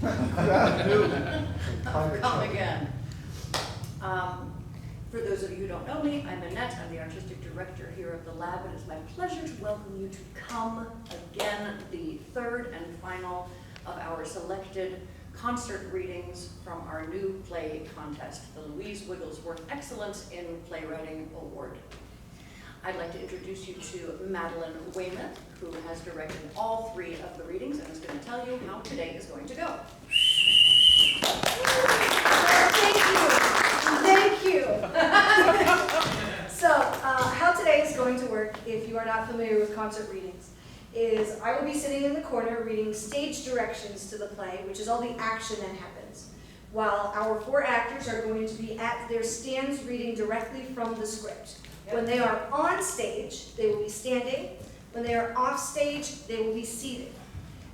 Come again. For those of you who don't know me, I'm Annette. I'm the artistic director here of the lab. It is my pleasure to welcome you to Come Again, the third and final of our selected concert readings from our new play contest, the Louise Wigglesworth Excellence in Playwriting Award. I'd like to introduce you to Madeline Weymouth, who has directed all three of the readings and is going to tell you how today is going to go. Thank you. So, how today is going to work, if you are not familiar with concert readings, is I will be sitting in the corner reading stage directions to the play, which is all the action that happens, while our four actors are going to be at their stands reading directly from the script. When they are on stage, they will be standing. When they are off stage, they will be seated.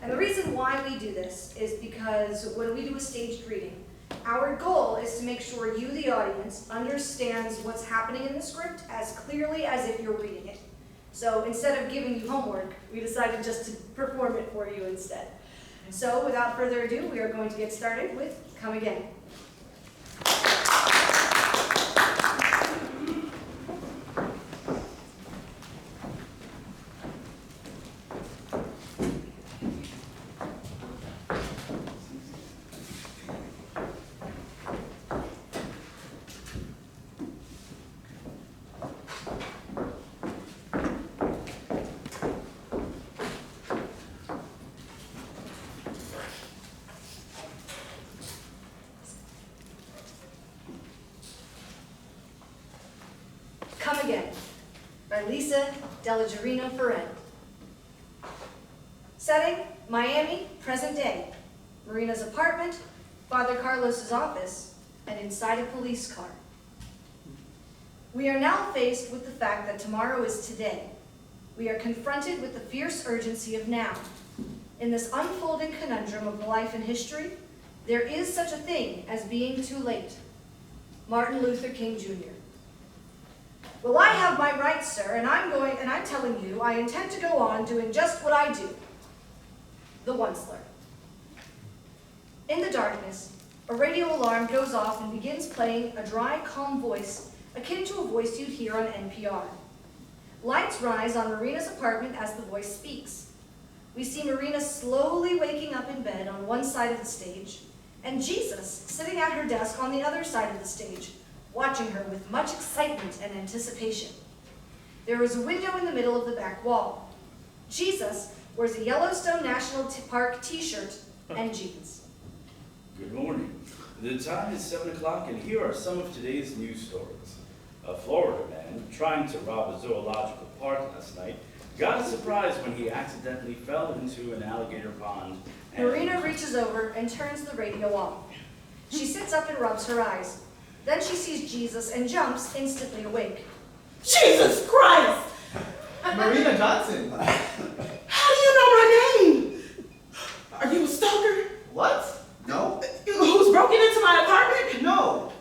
And the reason why we do this is because when we do a staged reading, our goal is to make sure you, the audience, understands what's happening in the script as clearly as if you're reading it. So instead of giving you homework, we decided just to perform it for you instead. So without further ado, we are going to get started with Come Again. Come Again, by Dellagiarino, Feriend. Setting, Miami, present day. Marina's apartment, Father Carlos's office, and inside a police car. We are now faced with the fact that tomorrow is today. We are confronted with the fierce urgency of now. In this unfolding conundrum of life and history, there is such a thing as being too late. Martin Luther King, Jr. Well, I have my rights, sir, and I'm telling you, I intend to go on doing just what I do. The Onceler. In the darkness, a radio alarm goes off and begins playing a dry, calm voice akin to a voice you'd hear on NPR. Lights rise on Marina's apartment as the voice speaks. We see Marina slowly waking up in bed on one side of the stage, and Jesus sitting at her desk on the other side of the stage, watching her with much excitement and anticipation. There is a window in the middle of the back wall. Jesus wears a Yellowstone National Park t-shirt and jeans. Good morning. The time is 7 o'clock and here are some of today's news stories. A Florida man trying to rob a zoological park last night got a surprise when he accidentally fell into an alligator pond. Marina reaches over and turns the radio off. She sits up and rubs her eyes. Then she sees Jesus and jumps, instantly awake. Jesus Christ! Marina Johnson. How do you know my name? Are you a stalker? What? No. Who's broken into my apartment? No.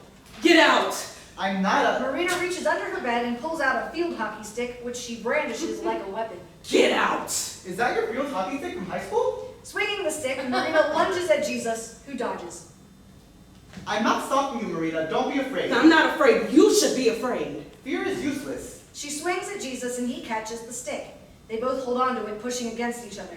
Get out! I'm not a... Marina reaches under her bed and pulls out a field hockey stick, which she brandishes like a weapon. Get out! Is that your field hockey stick from high school? Swinging the stick, Marina lunges at Jesus, who dodges. I'm not stalking you, Marina. Don't be afraid. I'm not afraid. You should be afraid. Fear is useless. She swings at Jesus and he catches the stick. They both hold on to it, pushing against each other.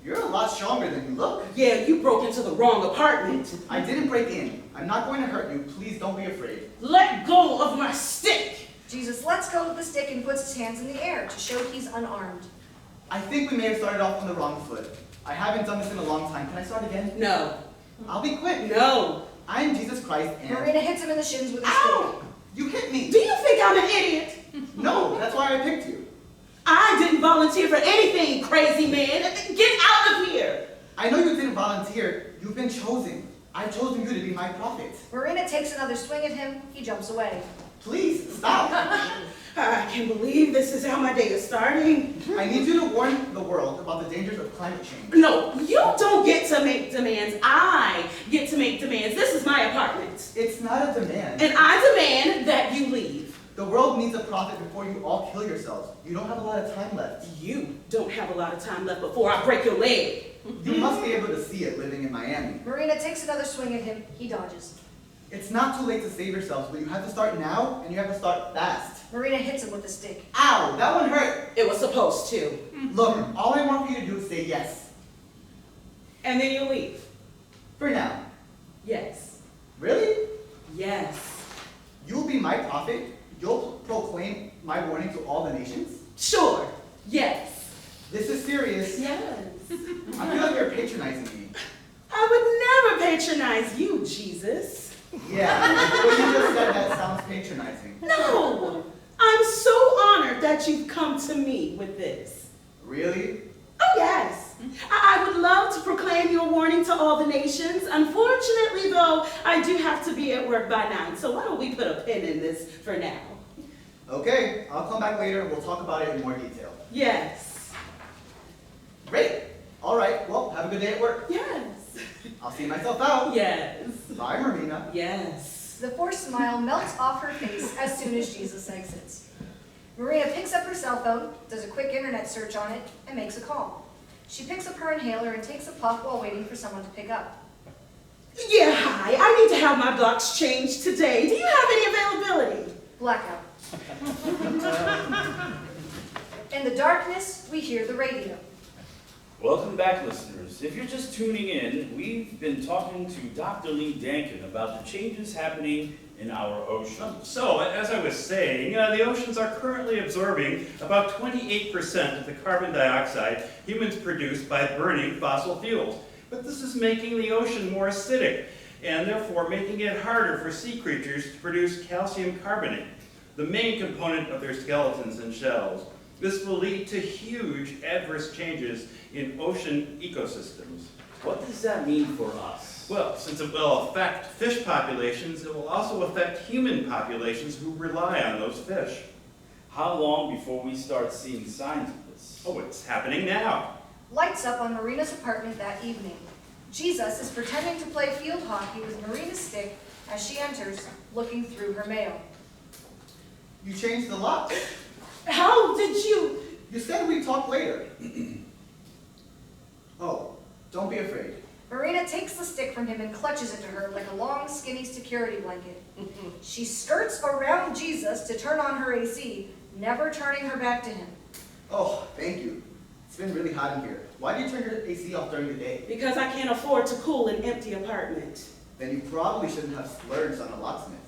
You're a lot stronger than you look. Yeah, you broke into the wrong apartment. I didn't break in. I'm not going to hurt you. Please don't be afraid. Let go of my stick! Jesus lets go of the stick and puts his hands in the air to show he's unarmed. I think we may have started off on the wrong foot. I haven't done this in a long time. Can I start again? No. I'll be quick. No. I am Jesus Christ and... Marina hits him in the shins with a Ow! stick. You hit me. Do you think I'm an idiot? No, that's why I picked you. I didn't volunteer for anything, crazy man. Get out of here! I know you didn't volunteer. You've been chosen. I've chosen you to be my prophet. Marina takes another swing at him. He jumps away. Please, stop. I can't believe this is how my day is starting. I need you to warn the world about the dangers of climate change. No, you don't get to make demands. I get to make demands. This is my apartment. It's not a demand. And I demand that you leave. The world needs a prophet before you all kill yourselves. You don't have a lot of time left. You don't have a lot of time left before I break your leg. You must be able to see it living in Miami. Marina takes another swing at him. He dodges. It's not too late to save yourselves, but you have to start now, and you have to start fast. Marina hits him with a stick. Ow, that one hurt. It was supposed to. Look, all I want for you to do is say yes. And then you leave. For now. Yes. Really? Yes. You'll be my prophet? You'll proclaim my warning to all the nations? Sure. Yes. This is serious. Yes. I feel like you're patronizing me. I would never patronize you, Jesus. Yeah, what you just said, that sounds patronizing. No. I'm so honored that you've come to me with this. Really? Oh, yes. I would love to proclaim your warning to all the nations. Unfortunately, though, I do have to be at work by 9, so why don't we put a pin in this for now? Okay, I'll come back later and we'll talk about it in more detail. Yes. Great. All right, well, have a good day at work. Yes. I'll see myself out. Yes. Bye, Marina. Yes. The forced smile melts off her face as soon as Jesus exits. Marina picks up her cell phone, does a quick internet search on it, and makes a call. She picks up her inhaler and takes a puff while waiting for someone to pick up. Yeah, hi. I need to have my blocks changed today. Do you have any availability? Blackout. In the darkness, we hear the radio. Welcome back, listeners. If you're just tuning in, we've been talking to Dr. Lee Dankin about the changes happening in our ocean. So, as I was saying, the oceans are currently absorbing about 28% of the carbon dioxide humans produce by burning fossil fuels. But this is making the ocean more acidic, and therefore making it harder for sea creatures to produce calcium carbonate, the main component of their skeletons and shells. This will lead to huge adverse changes in ocean ecosystems. What does that mean for us? Well, since it will affect fish populations, it will also affect human populations who rely on those fish. How long before we start seeing signs of this? Oh, it's happening now. Lights up on Marina's apartment that evening. Jesus is pretending to play field hockey with Marina's stick as she enters, looking through her mail. You changed the lock. How did you? You said we'd talk later. Oh, don't be afraid. Marina takes the stick from him and clutches it to her like a long, skinny security blanket. She skirts around Jesus to turn on her AC, never turning her back to him. Oh, thank you. It's been really hot in here. Why do you turn your AC off during the day? Because I can't afford to cool an empty apartment. Then you probably shouldn't have splurged on a locksmith.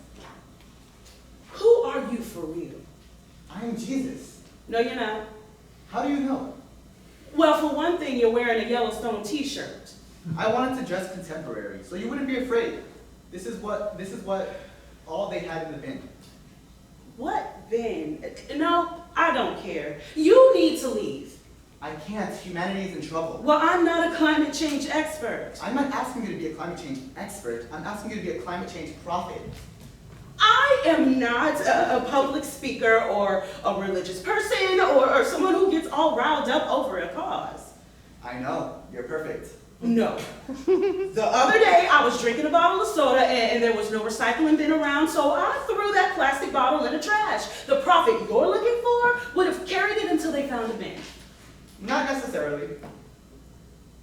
Who are you for real? I am Jesus. No, you're not. How do you know? Well, for one thing, you're wearing a Yellowstone t-shirt. I wanted to dress contemporary, so you wouldn't be afraid. This is what all they had in the bin. What bin? No, I don't care. You need to leave. I can't. Humanity is in trouble. Well, I'm not a climate change expert. I'm not asking you to be a climate change expert. I'm asking you to be a climate change prophet. I am not a public speaker or a religious person or someone who gets all riled up over a cause. I know. You're perfect. No. The other day, I was drinking a bottle of soda and there was no recycling bin around, so I threw that plastic bottle in the trash. The prophet you're looking for would have carried it until they found a bin. Not necessarily.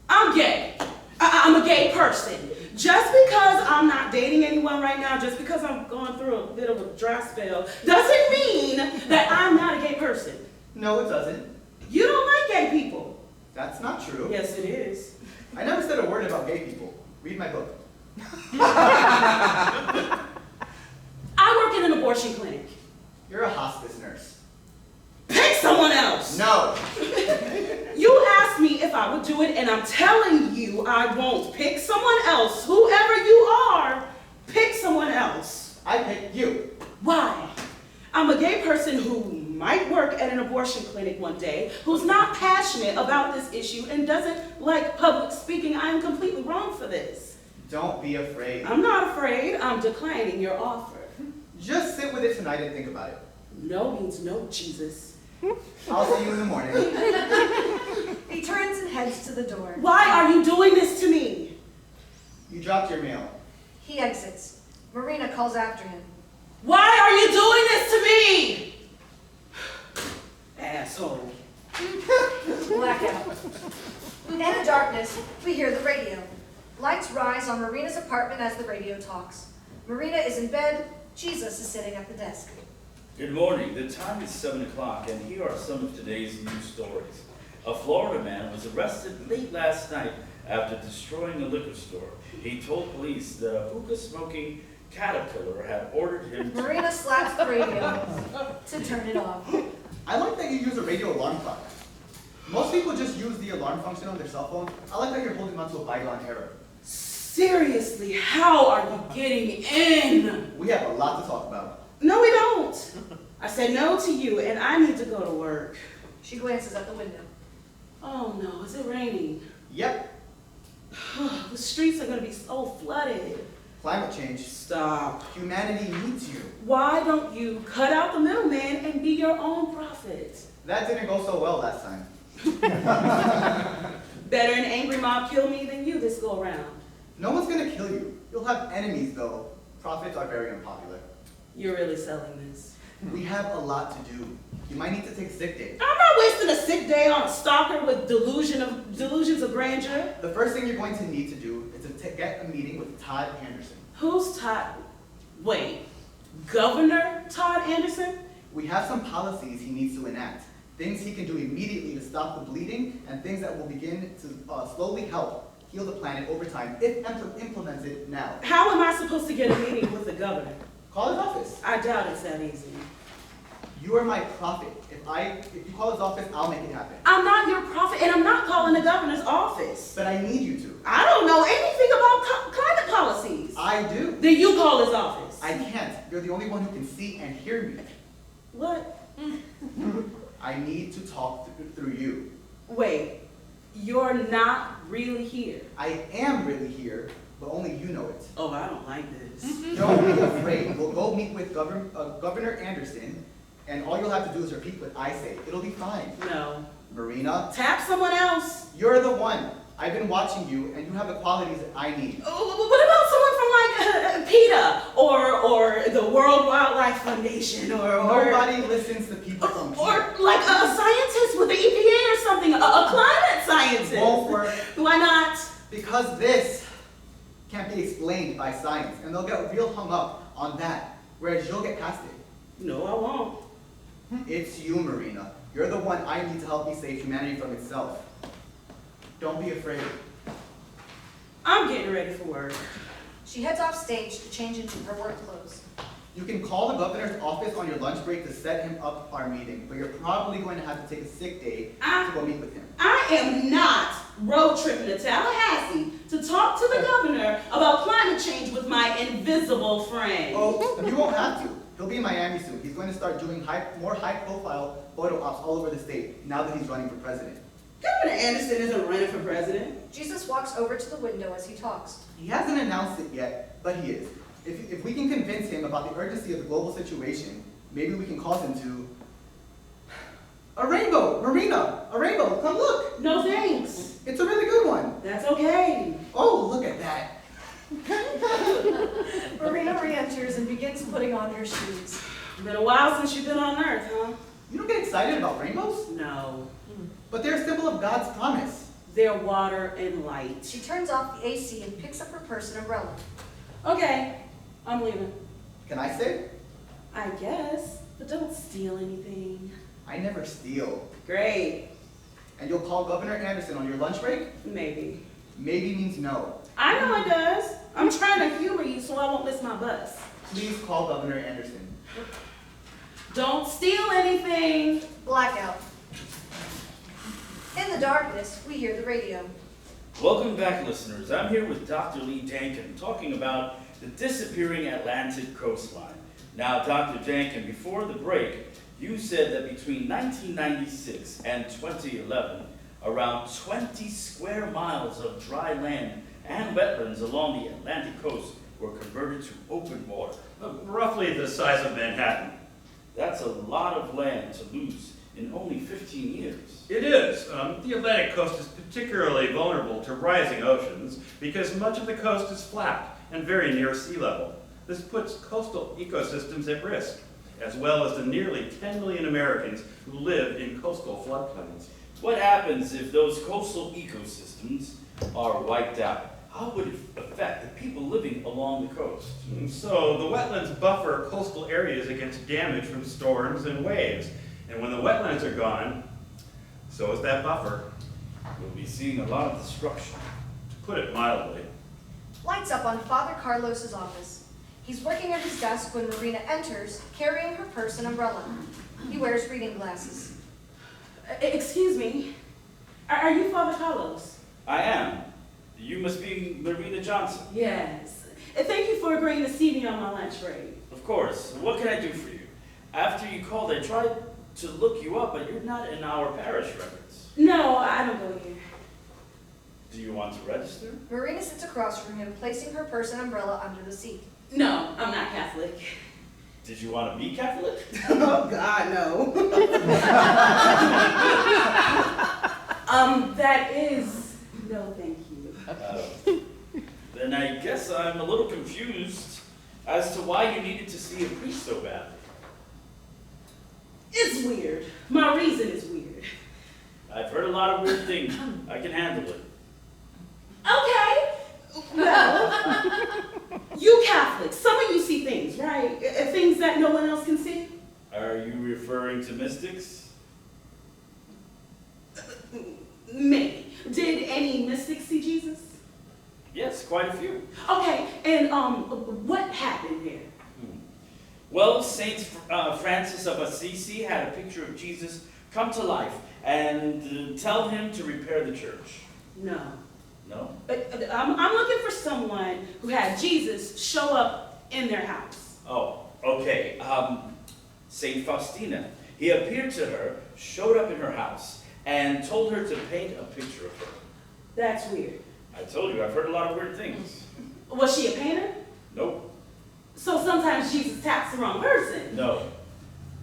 I'm gay. I'm a gay person. Just because I'm not dating anyone right now, just because I'm going through a bit of a dry spell, doesn't mean that I'm not a gay person. No, it doesn't. You don't like gay people. That's not true. Yes, it is. I never said a word about gay people. Read my book. I work in an abortion clinic. You're a hospice nurse. Pick someone else. No. You asked me if I would do it, and I'm telling you I won't. Pick someone else. Whoever you are, pick someone else. I pick you. Why? I'm a gay person who might work at an abortion clinic one day, who's not passionate about this issue and doesn't like public speaking. I am completely wrong for this. Don't be afraid. I'm not afraid. I'm declining your offer. Just sit with it tonight and think about it. No means no, Jesus. I'll see you in the morning. He turns and heads to the door. Why are you doing this to me? You dropped your mail. He exits. Marina calls after him. Why are you doing this to me? Asshole. Blackout. In the darkness, we hear the radio. Lights rise on Marina's apartment as the radio talks. Marina is in bed. Jesus is sitting at the desk. Good morning. The time is 7 o'clock, and here are some of today's news stories. A Florida man was arrested late last night after destroying a liquor store. He told police that a hookah-smoking caterpillar had ordered him to... Marina slaps the radio to turn it off. I like that you use a radio alarm clock. Most people just use the alarm function on their cell phone. I like that you're holding on to a bygone era. Seriously, how are you getting in? We have a lot to talk about. No, we don't. I said no to you, and I need to go to work. She glances at the window. Oh no, is it raining? Yep, The streets are gonna be so flooded. climate change. Stop. Humanity needs you. Why don't you cut out the middleman and be your own prophet? That didn't go so well last time. Better an angry mob kill me than you this go around. No one's gonna kill you. You'll have enemies though. Prophets are very unpopular. You're really selling this. We have a lot to do. You might need to take a sick day. I'm not wasting a sick day on a stalker with delusions of grandeur. The first thing you're going to need to do is to get a meeting with Todd Anderson. Who's Todd? Wait, Governor Todd Anderson? We have some policies he needs to enact. Things he can do immediately to stop the bleeding, and things that will begin to slowly help heal the planet over time if implemented now. How am I supposed to get a meeting with the governor? Call his office. I doubt it's that easy. You are my prophet. If you call his office, I'll make it happen. I'm not your prophet, and I'm not calling the governor's office. But I need you to. I don't know anything about climate policies. I do. Then you call his office. I can't. You're the only one who can see and hear me. What? I need to talk through you. Wait, you're not really here. I am really here, but only you know it. Oh, I don't like this. Don't be afraid. We'll go meet with Governor Anderson, and all you'll have to do is repeat what I say. It'll be fine. No. Marina, Tap someone else. you're the one. I've been watching you, and you have the qualities that I need. What about someone from like PETA or the World Wildlife Foundation or Nobody listens to people from or here. like a scientist with the EPA or something, a climate scientist. Won't work, Why not? because this can't be explained by science, and they'll get real hung up on that, whereas you'll get past it. No, I won't. It's you, Marina. You're the one I need to help me save humanity from itself. Don't be afraid. I'm getting ready for work. She heads off stage to change into her work clothes. You can call the governor's office on your lunch break to set him up our meeting, but you're probably going to have to take a sick day to go meet with him. I am not road tripping to Tallahassee to talk to the governor about climate change with my invisible friend. Oh, you won't have to. He'll be in Miami soon. He's going to start doing more high-profile photo ops all over the state now that he's running for president. Governor Anderson isn't running for president. Jesus walks over to the window as he talks. He hasn't announced it yet, but he is. If we can convince him about the urgency of the global situation, maybe we can cause him to... A rainbow! Marina! A rainbow! Come look! No thanks. It's a really good one! That's okay. Oh, look at that! Marina re-enters and begins putting on her shoes. Been a while since you've been on Earth, huh? You don't get excited about rainbows? No. But they're a symbol of God's promise. They're water and light. She turns off the AC and picks up her purse and umbrella. Okay, I'm leaving. Can I stay? I guess, but don't steal anything. I never steal. Great. And you'll call Governor Anderson on your lunch break? Maybe. Maybe means no. I know it does. I'm trying to humor you so I won't miss my bus. Please call Governor Anderson. Don't steal anything. Blackout. In the darkness, we hear the radio. Welcome back, listeners. I'm here with Dr. Lee Dankin talking about the disappearing Atlantic coastline. Now, Dr. Dankin, before the break, you said that between 1996 and 2011, around 20 square miles of dry land and wetlands along the Atlantic coast were converted to open water. Roughly the size of Manhattan. That's a lot of land to lose in only 15 years. It is. The Atlantic coast is particularly vulnerable to rising oceans because much of the coast is flat and very near sea level. This puts coastal ecosystems at risk, as well as the nearly 10 million Americans who live in coastal floodplains. What happens if those coastal ecosystems are wiped out? How would it affect the people living along the coast? So the wetlands buffer coastal areas against damage from storms and waves. And when the wetlands are gone, so is that buffer, We'll be seeing a lot of destruction. to put it mildly. Lights up on Father Carlos's office. He's working at his desk when Marina enters, carrying her purse and umbrella. He wears reading glasses. Excuse me, are you Father Carlos? I am. You must be Marina Johnson. Yes. Thank you for agreeing to see me on my lunch break. Of course. What can I do for you? After you called, I tried to look you up, but you're not in our parish records. No, I don't go here. Do you want to register? Marina sits across from him, placing her purse and umbrella under the seat. No, I'm not Catholic. Did you want to be Catholic? Oh, God, no. That is, no, thank you. Then I guess I'm a little confused as to why you needed to see a priest so badly. It's weird. My reason is weird. I've heard a lot of weird things. I can handle it. Okay. Well, you Catholics, some of you see things, right? Things that no one else can see. Are you referring to mystics? Maybe. Did any mystics see Jesus? Yes, quite a few. Okay, and what happened there? Well, Saint Francis of Assisi had a picture of Jesus come to life and tell him to repair the church. No. No? I'm looking for someone who had Jesus show up in their house. Oh, okay. Saint Faustina. He appeared to her, showed up in her house, and told her to paint a picture of her. That's weird. I told you, I've heard a lot of weird things. Was she a painter? Nope. So sometimes Jesus taps the wrong person. No.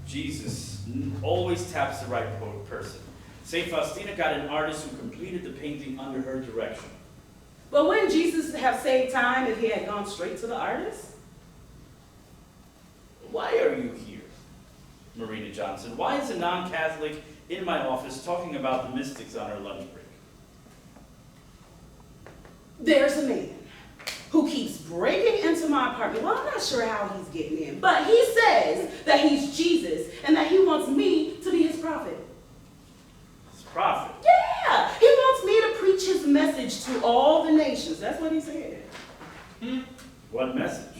Jesus always taps the right person. Saint Faustina got an artist who completed the painting under her direction. But wouldn't Jesus have saved time if he had gone straight to the artist? Why are you here, Marina Johnson? Why is a non-Catholic in my office talking about the mystics on her lunch break? There's a man who keeps breaking into my apartment. Well, I'm not sure how he's getting in, but he says that he's Jesus and that he wants me to be his prophet. His prophet? Yeah, he wants me to preach his message to all the nations. That's what he said. What message?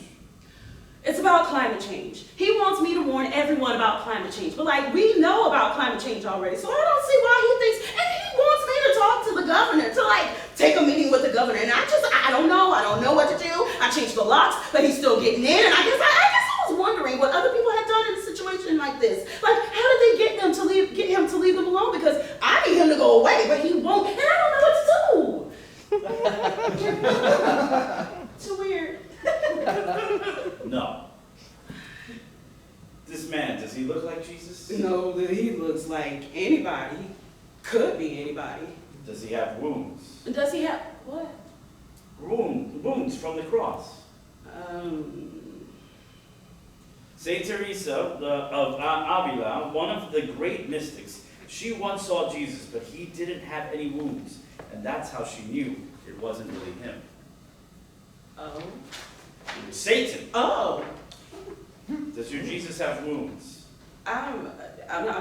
It's about climate change. He wants me to warn everyone about climate change. But like, we know about climate change already, so I don't see why he thinks, and he wants me to talk to the governor, to like, take a meeting with the governor. And I don't know what to do. I changed the locks, but he's still getting in. And I guess I was wondering what other people had done in a situation like this. Like, how did they get him to leave them alone? Because I need him to go away, but he won't, and I don't know what to do. Too weird. No. This man, does he look like Jesus? No, he looks like anybody. He could be anybody. Does he have wounds? Does he have what? Wounds from the cross. Saint Teresa of Avila, one of the great mystics, she once saw Jesus, but he didn't have any wounds. And that's how she knew it wasn't really him. Oh. It was Satan. Oh. Does your Jesus have wounds? I'm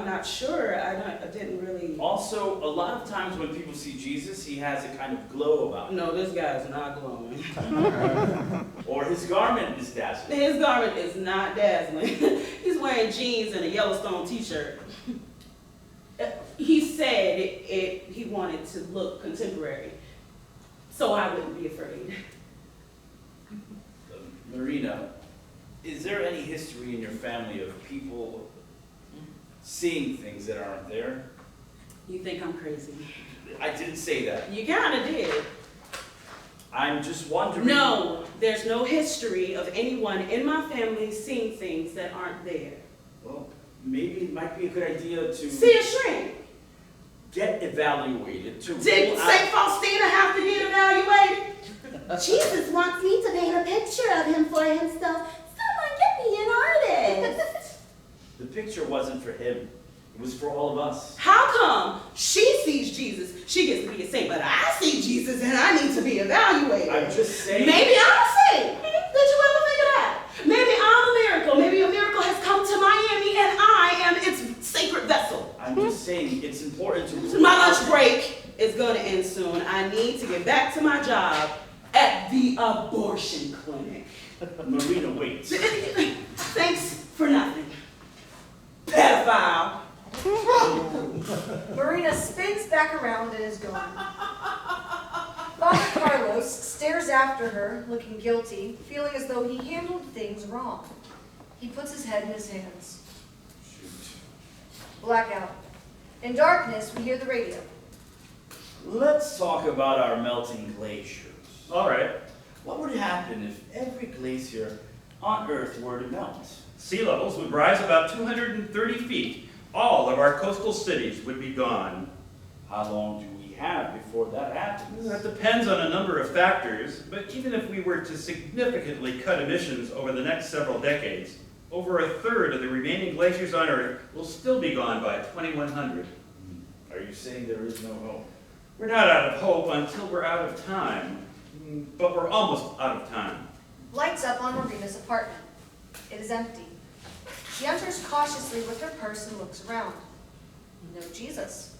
not sure. I didn't really. Also, a lot of times when people see Jesus, he has a kind of glow about him. No, this guy's not glowing. Or his garment is dazzling. His garment is not dazzling. He's wearing jeans and a Yellowstone t-shirt. He said he wanted to look contemporary, so I wouldn't be afraid. Marina, is there any history in your family of people seeing things that aren't there? You think I'm crazy? I didn't say that. You kinda did. I'm just wondering. No, there's no history of anyone in my family seeing things that aren't there. Well, maybe it might be a good idea to See a shrink. get evaluated. To Did rule out- St. Faustina have to get evaluated? Jesus wants me to paint a picture of him for himself for him. It was for all of us. How come she sees Jesus, she gets to be a saint, but I see Jesus and I need to be evaluated? I'm just saying. Maybe I'm a saint. Did you ever think of that? Maybe I'm a miracle. Maybe a miracle has come to Miami and I am its sacred vessel. I'm just saying it's important to... My lunch break is going to end soon. I need to get back to my job at the abortion clinic. Marina, wait. Thanks for nothing. Pedophile. Marina spins back around and is gone. Father Carlos stares after her, looking guilty, feeling as though he handled things wrong. He puts his head in his hands. Shoot. Blackout. In darkness, we hear the radio. Let's talk about our melting glaciers. All right. What would happen if every glacier on Earth were to melt? Sea levels would rise about 230 feet. All of our coastal cities would be gone. How long do we have before that happens? That depends on a number of factors, but even if we were to significantly cut emissions over the next several decades, over a third of the remaining glaciers on Earth will still be gone by 2100. Are you saying there is no hope? We're not out of hope until we're out of time, but we're almost out of time. Lights up on Marina's apartment. It is empty. She enters cautiously with her purse and looks around. No Jesus.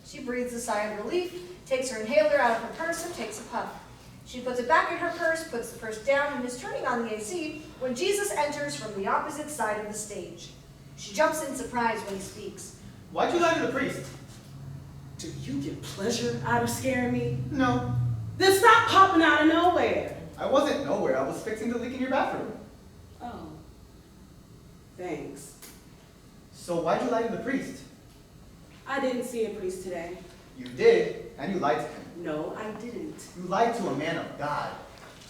She breathes a sigh of relief, takes her inhaler out of her purse, and takes a puff. She puts it back in her purse, puts the purse down, and is turning on the AC when Jesus enters from the opposite side of the stage. She jumps in surprise when he speaks. Why'd you lie to the priest? Do you get pleasure out of scaring me? No, Then stop popping out of nowhere. I wasn't nowhere. I was fixing the leak in your bathroom. Oh. Thanks. So why'd you lie to the priest? I didn't see a priest today. You did, and you lied to him. No, I didn't. You lied to a man of God.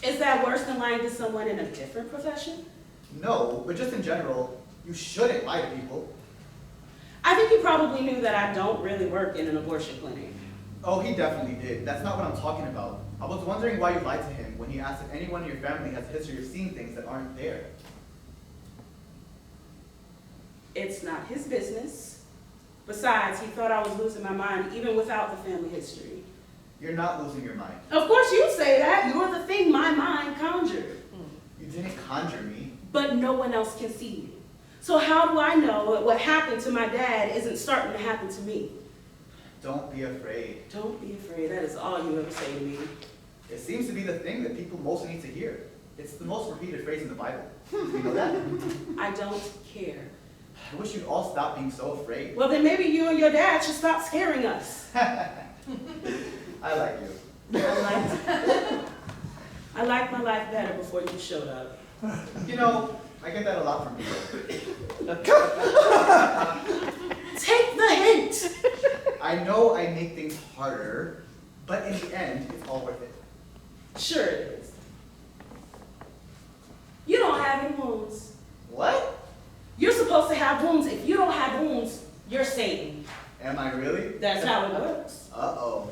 Is that worse than lying to someone in a different profession? No, but just in general, you shouldn't lie to people. I think you probably knew that I don't really work in an abortion clinic. Oh, he definitely did. That's not what I'm talking about. I was wondering why you lied to him when he asked if anyone in your family has a history of seeing things that aren't there. It's not his business. Besides, he thought I was losing my mind even without the family history. You're not losing your mind. Of course you say that. You're the thing my mind conjured. You didn't conjure me. But no one else can see me. So how do I know that what happened to my dad isn't starting to happen to me? Don't be afraid. Don't be afraid. That is all you ever say to me. It seems to be the thing that people most need to hear. It's the most repeated phrase in the Bible. You know that? I don't care. I wish you'd all stop being so afraid. Well, then maybe you and your dad should stop scaring us. I like you. I liked my life better before you showed up. You know, I get that a lot from people. Take the hint. I know I make things harder, but in the end, it's all worth it. Sure it is. You don't have any wounds. What? You're supposed to have wounds. If you don't have wounds, you're Satan. Am I really? That's how it works. Uh-oh.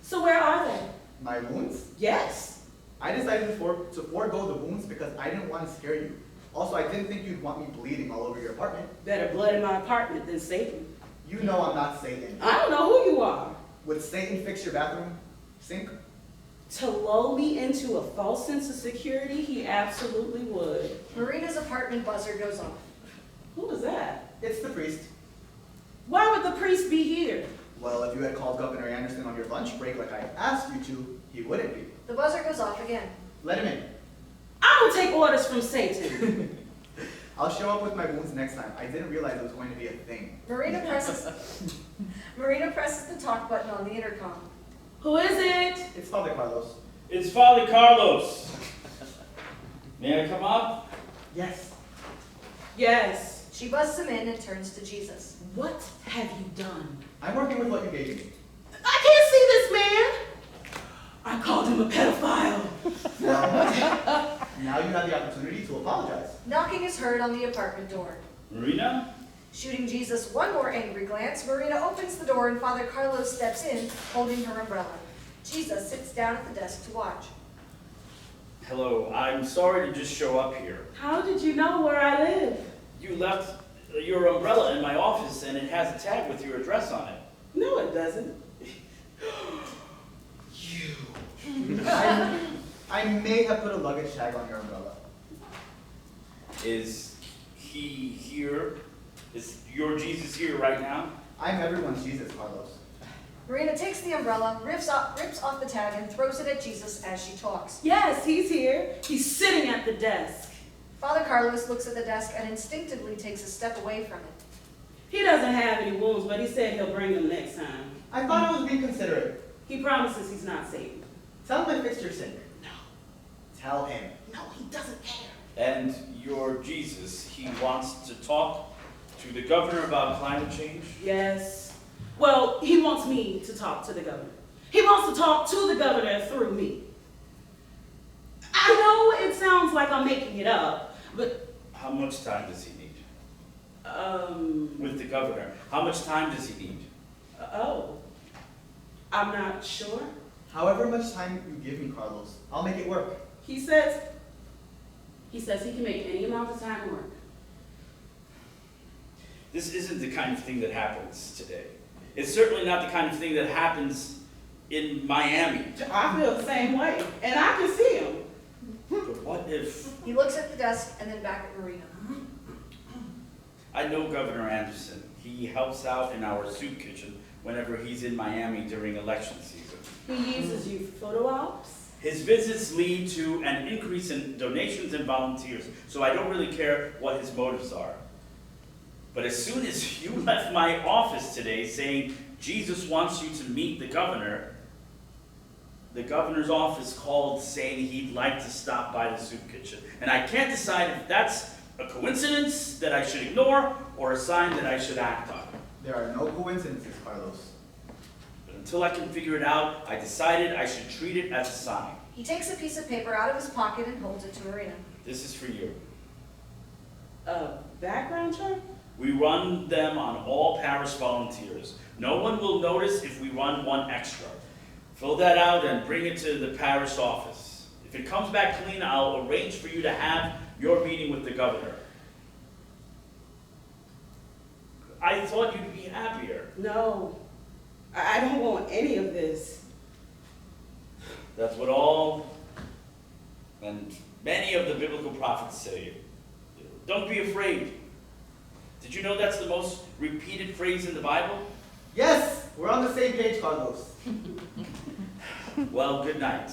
So where are they? My wounds? Yes. I decided to forego the wounds because I didn't want to scare you. Also, I didn't think you'd want me bleeding all over your apartment. Better blood in my apartment than Satan. You know I'm not Satan. I don't know who you are. Would Satan fix your bathroom sink? To lull me into a false sense of security, he absolutely would. Marina's apartment buzzer goes off. Who was that? It's the priest. Why would the priest be here? Well, if you had called Governor Anderson on your lunch break like I asked you to, he wouldn't be. The buzzer goes off again. Let him in. I don't take orders from Satan. I'll show up with my wounds next time. I didn't realize it was going to be a thing. Marina presses the talk button on the intercom. Who is it? It's Father Carlos. It's Father Carlos. May I come up? Yes. Yes. She buzzes him in and turns to Jesus. What have you done? I'm working with what you gave me. I can't see this man. I called him a pedophile. Well, now you have the opportunity to apologize. Knocking is heard on the apartment door. Marina? Shooting Jesus one more angry glance, Marina opens the door and Father Carlos steps in, holding her umbrella. Jesus sits down at the desk to watch. Hello, I'm sorry to just show up here. How did you know where I live? You left your umbrella in my office and it has a tag with your address on it. No, it doesn't. I may have put a luggage tag on your umbrella. Is he here? Is your Jesus here right now? I'm everyone's Jesus, Carlos. Marina takes the umbrella, rips off the tag, and throws it at Jesus as she talks. Yes, he's here. He's sitting at the desk. Father Carlos looks at the desk and instinctively takes a step away from it. He doesn't have any wounds, but he said he'll bring them next time. I thought I was being considerate. He promises he's not Satan. Tell him I fixed your sink. No. Tell him. No, he doesn't care. And your Jesus, he wants to talk to the governor about climate change? Yes. Well, he wants me to talk to the governor. He wants to talk to the governor through me. I know it sounds like I'm making it up, but How much time does he need? With the governor, how much time does he need? Oh, I'm not sure. However much time you give me, Carlos, I'll make it work. He says he can make any amount of time work. This isn't the kind of thing that happens today. It's certainly not the kind of thing that happens in Miami. I feel the same way, and I can see him. But what if He looks at the desk and then back at Marina. I know Governor Anderson? He helps out in our soup kitchen whenever he's in Miami during election season. He uses you for photo ops. His visits lead to an increase in donations and volunteers, so I don't really care what his motives are. But as soon as you left my office today saying Jesus wants you to meet the governor's office called saying he'd like to stop by the soup kitchen. And I can't decide if that's a coincidence that I should ignore or a sign that I should act on. There are no coincidences, Carlos. But until I can figure it out, I decided I should treat it as a sign. He takes a piece of paper out of his pocket and holds it to Marina. This is for you. A background check? We run them on all parish volunteers. No one will notice if we run one extra. Fill that out and bring it to the parish office. If it comes back clean, I'll arrange for you to have your meeting with the governor. I thought you'd be happier. No, I don't want any of this. That's what all and many of the biblical prophets say. Don't be afraid. Did you know that's the most repeated phrase in the Bible? Yes, we're on the same page, Carlos. Well, good night.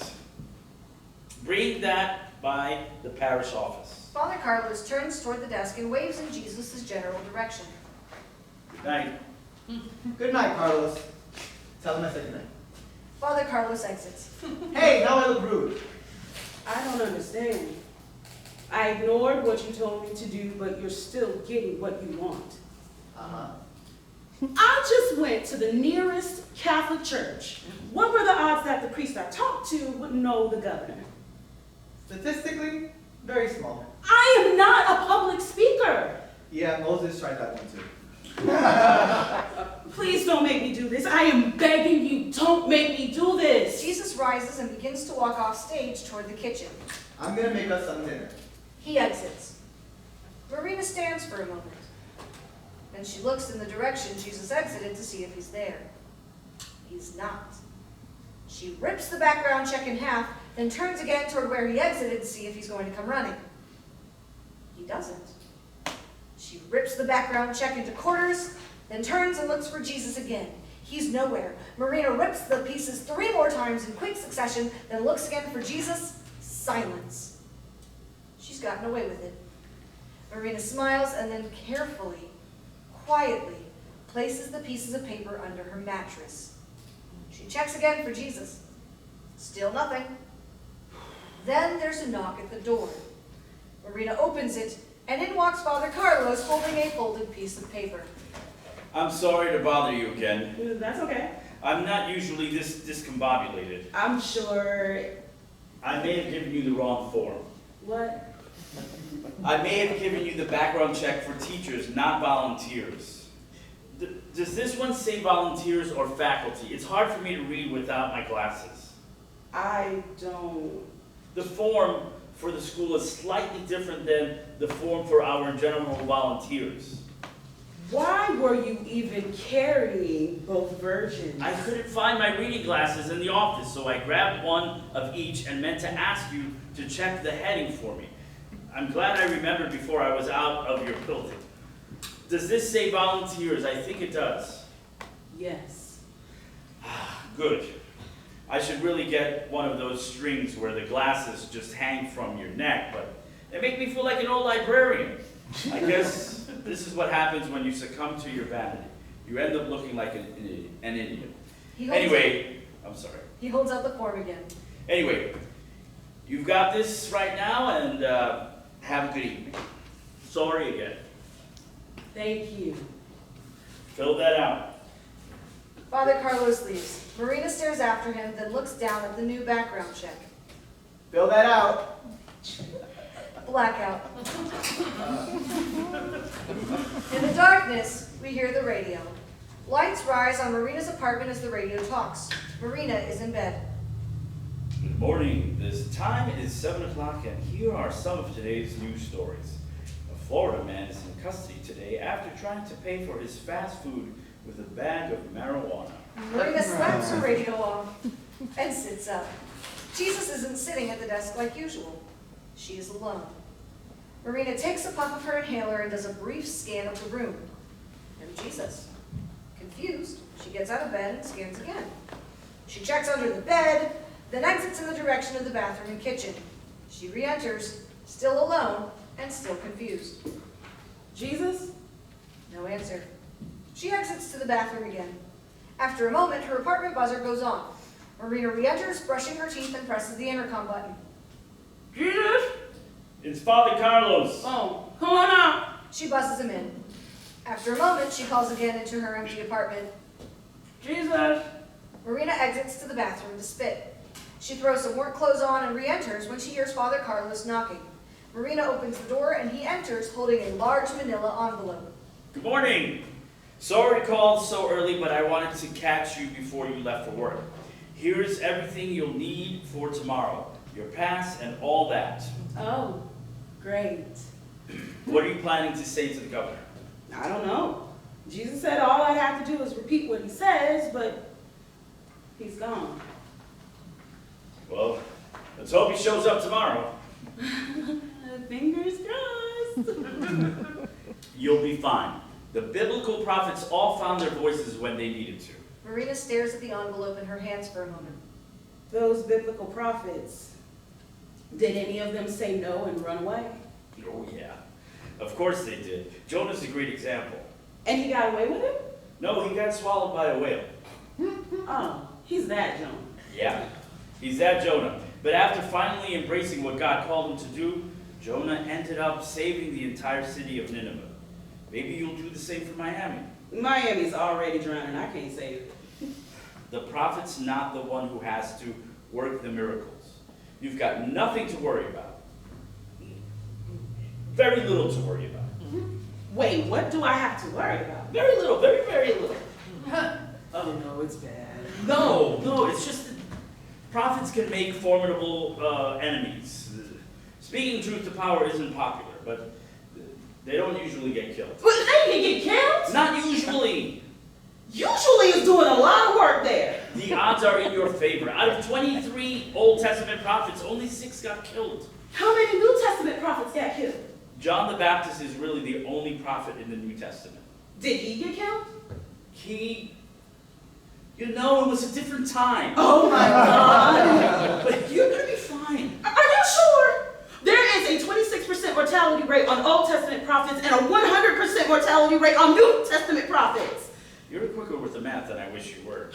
Bring that by the parish office. Father Carlos turns toward the desk and waves in Jesus' general direction. Good night. Good night, Carlos. Tell him I said good night. Father Carlos exits. Hey, now I look rude. I don't understand. I ignored what you told me to do, but you're still getting what you want. Uh-huh. I just went to the nearest Catholic church. What were the odds that the priest I talked to would know the governor? Statistically, very small. I am not a public speaker. Yeah, Moses tried that one too. Please don't make me do this. I am begging you, don't make me do this. Jesus rises and begins to walk off stage toward the kitchen. I'm gonna make us some dinner. He exits. Marina stands for a moment. Then she looks in the direction Jesus exited to see if he's there. He's not. She rips the background check in half, then turns again toward where he exited to see if he's going to come running. He doesn't. She rips the background check into quarters, then turns and looks for Jesus again. He's nowhere. Marina rips the pieces 3 more times in quick succession, then looks again for Jesus. Silence. She's gotten away with it. Marina smiles and then carefully, quietly, places the pieces of paper under her mattress. She checks again for Jesus. Still nothing. Then there's a knock at the door. Marina opens it, and in walks Father Carlos holding a folded piece of paper. I'm sorry to bother you again. That's okay. I'm not usually this discombobulated. I'm sure. I may have given you the wrong form. What? I may have given you the background check for teachers, not volunteers. Does this one say volunteers or faculty? It's hard for me to read without my glasses. I don't. The form for the school is slightly different than the form for our general volunteers. Why were you even carrying both versions? I couldn't find my reading glasses in the office, so I grabbed one of each and meant to ask you to check the heading for me. I'm glad I remembered before I was out of your building. Does this say volunteers? I think it does. Yes. Good. I should really get one of those strings where the glasses just hang from your neck, but they make me feel like an old librarian. I guess this is what happens when you succumb to your vanity. You end up looking like an idiot. Anyway, I'm sorry. He holds out the form again. Anyway, you've got this right now, and have a good evening. Sorry again. Thank you. Fill that out. Father Carlos leaves. Marina stares after him, then looks down at the new background check. Fill that out. Blackout. In the darkness, we hear the radio. Lights rise on Marina's apartment as the radio talks. Marina is in bed. Good morning. This time is 7 o'clock, and here are some of today's news stories. A Florida man is in custody today after trying to pay for his fast food with a bag of marijuana. Marina slaps her radio off and sits up. Jesus isn't sitting at the desk like usual. She is alone. Marina takes a puff of her inhaler and does a brief scan of the room. No Jesus. Confused, she gets out of bed and scans again. She checks under the bed, then exits in the direction of the bathroom and kitchen. She re-enters, still alone and still confused. Jesus? No answer. She exits to the bathroom again. After a moment, her apartment buzzer goes on. Marina re-enters, brushing her teeth, and presses the intercom button. Jesus? It's Father Carlos. Oh, come on out. She buzzes him in. After a moment, she calls again into her empty apartment. Jesus. Marina exits to the bathroom to spit. She throws some work clothes on and re-enters when she hears Father Carlos knocking. Marina opens the door and he enters holding a large manila envelope. Good morning. Sorry to call so early, but I wanted to catch you before you left for work. Here's everything you'll need for tomorrow. Your pass and all that. Oh, great. What are you planning to say to the governor? I don't know. Jesus said all I'd have to do is repeat what he says, but he's gone. Well, let's hope he shows up tomorrow. Fingers crossed. You'll be fine. The biblical prophets all found their voices when they needed to. Marina stares at the envelope in her hands for a moment. Those biblical prophets, did any of them say no and run away? Oh, yeah. Of course they did. Jonah's a great example. And he got away with it? No, he got swallowed by a whale. Oh, he's that Jonah. Yeah, he's that Jonah. But after finally embracing what God called him to do, Jonah ended up saving the entire city of Nineveh. Maybe you'll do the same for Miami. Miami's already drowning. I can't save it. The prophet's not the one who has to work the miracles. You've got nothing to worry about. Very little to worry about. Wait, what do I have to worry about? Very little, very, very little. Oh no, it's bad. No, it's just that prophets can make formidable enemies. Speaking truth to power isn't popular, but they don't usually get killed. But they can get killed? Not usually. Usually is doing a lot of work there. The odds are in your favor. Out of 23 Old Testament prophets, only 6 got killed. How many New Testament prophets got killed? John the Baptist is really the only prophet in the New Testament. Did he get killed? You know, it was a different time. Oh my God. But you're gonna be fine. Are you sure? There is a 26% mortality rate on Old Testament prophets and a 100% mortality rate on New Testament prophets. You're quicker with the math than I wish you were.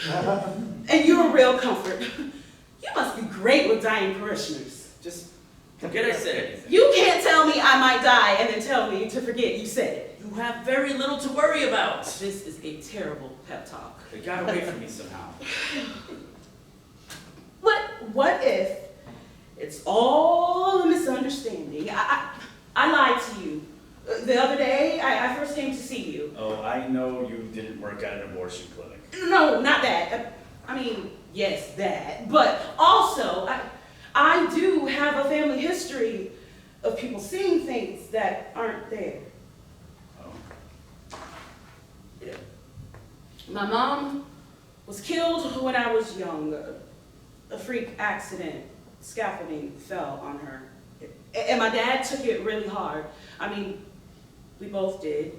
And you're a real comfort. You must be great with dying parishioners. Just forget I said anything. You can't tell me I might die and then tell me to forget you said it. You have very little to worry about. This is a terrible pep talk. They got away from me somehow. What if it's all a misunderstanding? I lied to you. The other day, I first came to see you. Oh, I know you didn't work at an abortion clinic. No, not that. I mean, yes, that. But also, I do have a family history of people seeing things that aren't there. Oh. My mom was killed when I was young. A freak accident, scaffolding fell on her. And my dad took it really hard. I mean, we both did.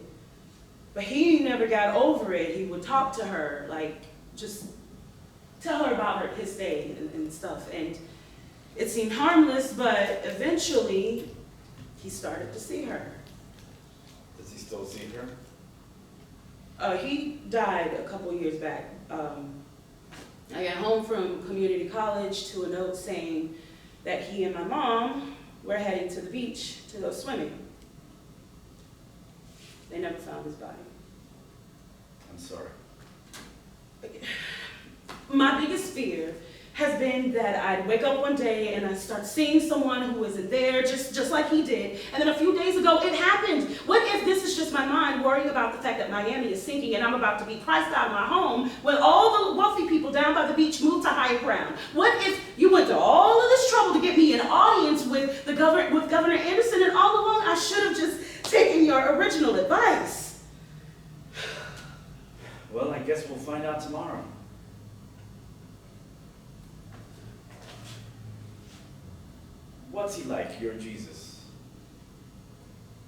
But he never got over it. He would talk to her, like, just tell her about his day and stuff. And it seemed harmless, but eventually he started to see her. Does he still see her? He died a couple years back. I got home from community college to a note saying that he and my mom were heading to the beach to go swimming. They never found his body. I'm sorry. My biggest fear has been that I'd wake up one day and I'd start seeing someone who isn't there, just like he did. And then a few days ago, it happened. What if this is just my mind worrying about the fact that Miami is sinking and I'm about to be priced out of my home when all the wealthy people down by the beach moved to higher ground? What if you went to all of this trouble to get me an audience with Governor Anderson, and all along I should have just taken your original advice? Well, I guess we'll find out tomorrow. What's he like, your Jesus?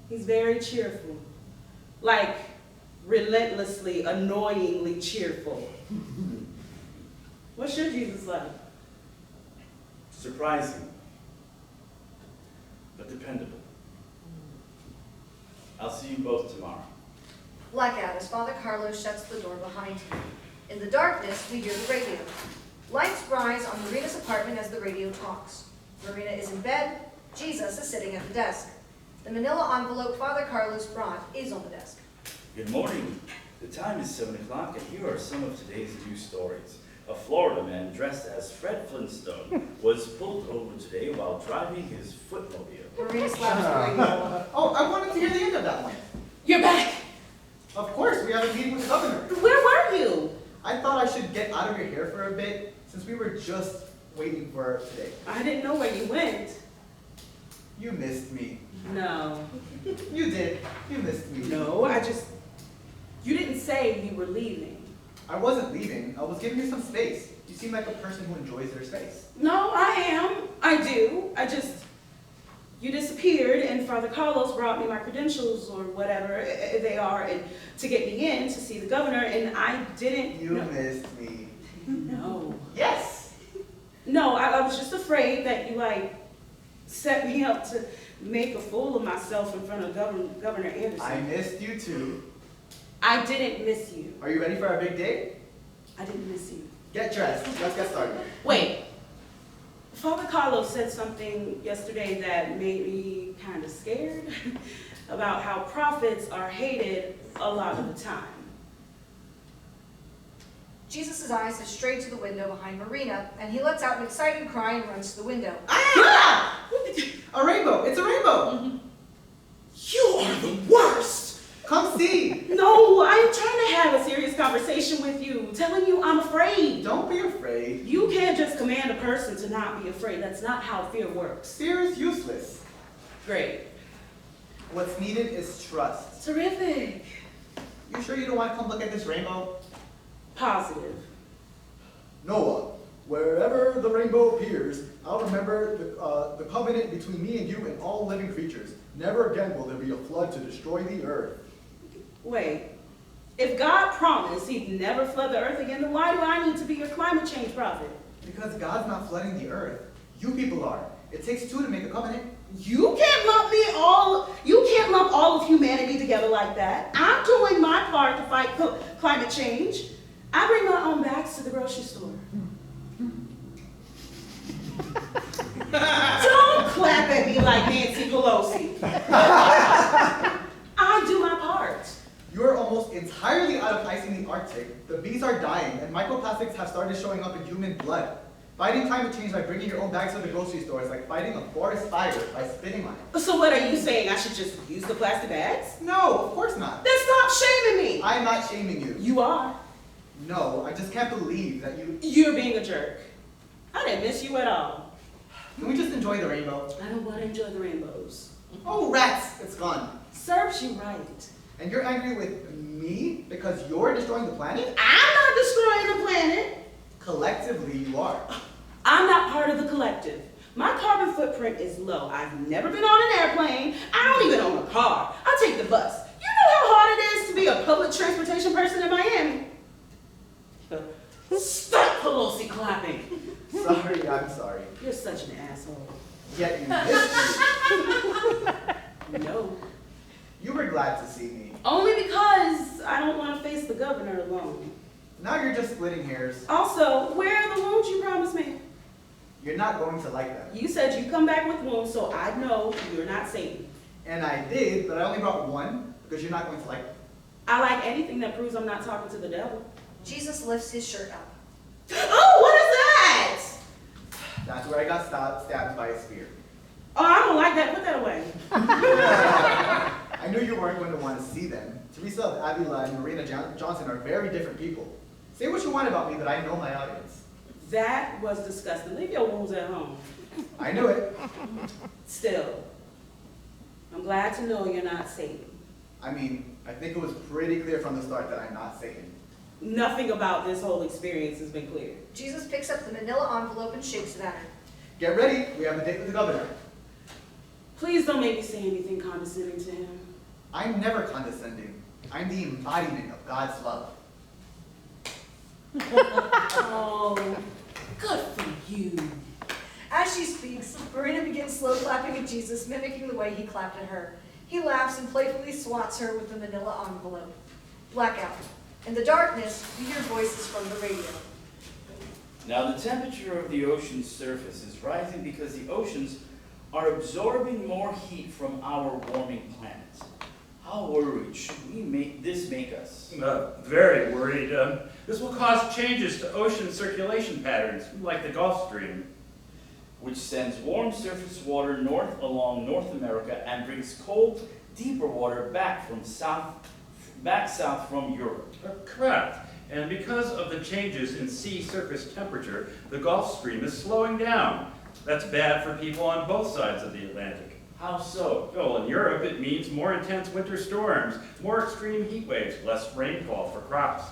He's very cheerful, like relentlessly, annoyingly cheerful. What's your Jesus like? Surprising, but dependable. I'll see you both tomorrow. Blackout as Father Carlos shuts the door behind him. In the darkness, we hear the radio. Lights rise on Marina's apartment as the radio talks. Marina is in bed. Jesus is sitting at the desk. The manila envelope Father Carlos brought is on the desk. Good morning. The time is 7 o'clock, and here are some of today's news stories. A Florida man dressed as Fred Flintstone was pulled over today while driving his footmobile. Marina slaps the radio. Oh, I wanted to hear the end of that one. You're back. Of course, we have a meeting with the governor. Where were you? I thought I should get out of your hair for a bit, since we were just waiting for today. I didn't know where you went. You missed me. No. You did. You missed me. No, you didn't say you were leaving. I wasn't leaving. I was giving you some space. You seem like a person who enjoys their space. No, I am. I do. You disappeared, and Father Carlos brought me my credentials or whatever they are, and to get me in to see the governor, and I didn't. You missed me. No. Yes. No, I was just afraid that you set me up to make a fool of myself in front of Governor Anderson. I missed you too. I didn't miss you. Are you ready for our big day? I didn't miss you. Get dressed. Let's get started. Wait. Father Carlos said something yesterday that made me kind of scared about how prophets are hated a lot of the time. Jesus' eyes are straight to the window behind Marina, and he lets out an excited cry and runs to the window. Ah! A rainbow. It's a rainbow. You are the worst! Come see. No, I'm trying to have a serious conversation with you, telling you I'm afraid. Don't be afraid. You can't just command a person to not be afraid. That's not how fear works. Fear is useless. Great. What's needed is trust. Terrific. You sure you don't want to come look at this rainbow? Positive. Noah, wherever the rainbow appears, I'll remember the covenant between me and you and all living creatures. Never again will there be a flood to destroy the earth. Wait, if God promised he'd never flood the earth again, then why do I need to be your climate change prophet? Because God's not flooding the earth. You people are. It takes two to make a covenant. You can't lump all of humanity together like that. I'm doing my part to fight climate change. I bring my own bags to the grocery store. Don't clap at me like Nancy Pelosi. I do my part. You're almost entirely out of ice in the Arctic. The bees are dying, and microplastics have started showing up in human blood. Fighting climate change by bringing your own bags to the grocery store is like fighting a forest fire by spitting on it. So what are you saying? I should just use the plastic bags? No, of course not. Then stop shaming me. I'm not shaming you. You are. No, I just can't believe that you... You're being a jerk. I didn't miss you at all. Can we just enjoy the rainbow? I don't want to enjoy the rainbows. Oh, rats! It's gone. Serves you right. And you're angry with Me? Because you're destroying the planet? I'm not destroying the planet. Collectively, you are. I'm not part of the collective. My carbon footprint is low. I've never been on an airplane. I don't even own a car. I take the bus. You know how hard it is to be a public transportation person in Miami? Stop Pelosi clapping. Sorry, I'm sorry. You're such an asshole. Yet you missed me. No. You were glad to see me. Only because I don't want to face the governor alone. Now you're just splitting hairs. Also, where are the wounds you promised me? You're not going to like them. You said you'd come back with wounds, so I'd know you're not Satan. And I did, but I only brought one because you're not going to like them. I like anything that proves I'm not talking to the devil. Jesus lifts his shirt up. Oh, what is that? That's where I got stabbed by a spear. Oh, I don't like that. Put that away. I knew you weren't going to want to see them. Teresa of Avila and Marina Johnson are very different people. Say what you want about me, but I know my audience. That was disgusting. Leave your wounds at home. I knew it. Still, I'm glad to know you're not Satan. I mean, I think it was pretty clear from the start that I'm not Satan. Nothing about this whole experience has been clear. Jesus picks up the manila envelope and shakes it at her. Get ready, we have a date with the governor. Please don't make me say anything condescending to him. I'm never condescending. I'm the embodiment of God's love. Oh, good for you. As she speaks, Marina begins slow clapping at Jesus, mimicking the way he clapped at her. He laughs and playfully swats her with the manila envelope. Blackout. In the darkness, you hear voices from the radio. Now the temperature of the ocean's surface is rising because the oceans are absorbing more heat from our warming planet. How worried should this make us? Very worried. This will cause changes to ocean circulation patterns, like the Gulf Stream. Which sends warm surface water north along North America and brings cold, deeper water back south from Europe. Correct. And because of the changes in sea surface temperature, the Gulf Stream is slowing down. That's bad for people on both sides of the Atlantic. How so? Well, in Europe, it means more intense winter storms, more extreme heat waves, less rainfall for crops.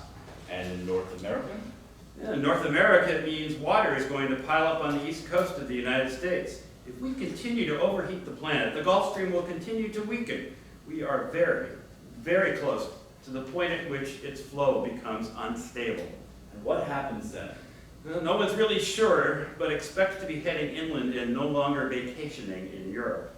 And in North America? In North America, it means water is going to pile up on the east coast of the United States. If we continue to overheat the planet, the Gulf Stream will continue to weaken. We are very, very close to the point at which its flow becomes unstable. And what happens then? Well, no one's really sure, but expect to be heading inland and no longer vacationing in Europe.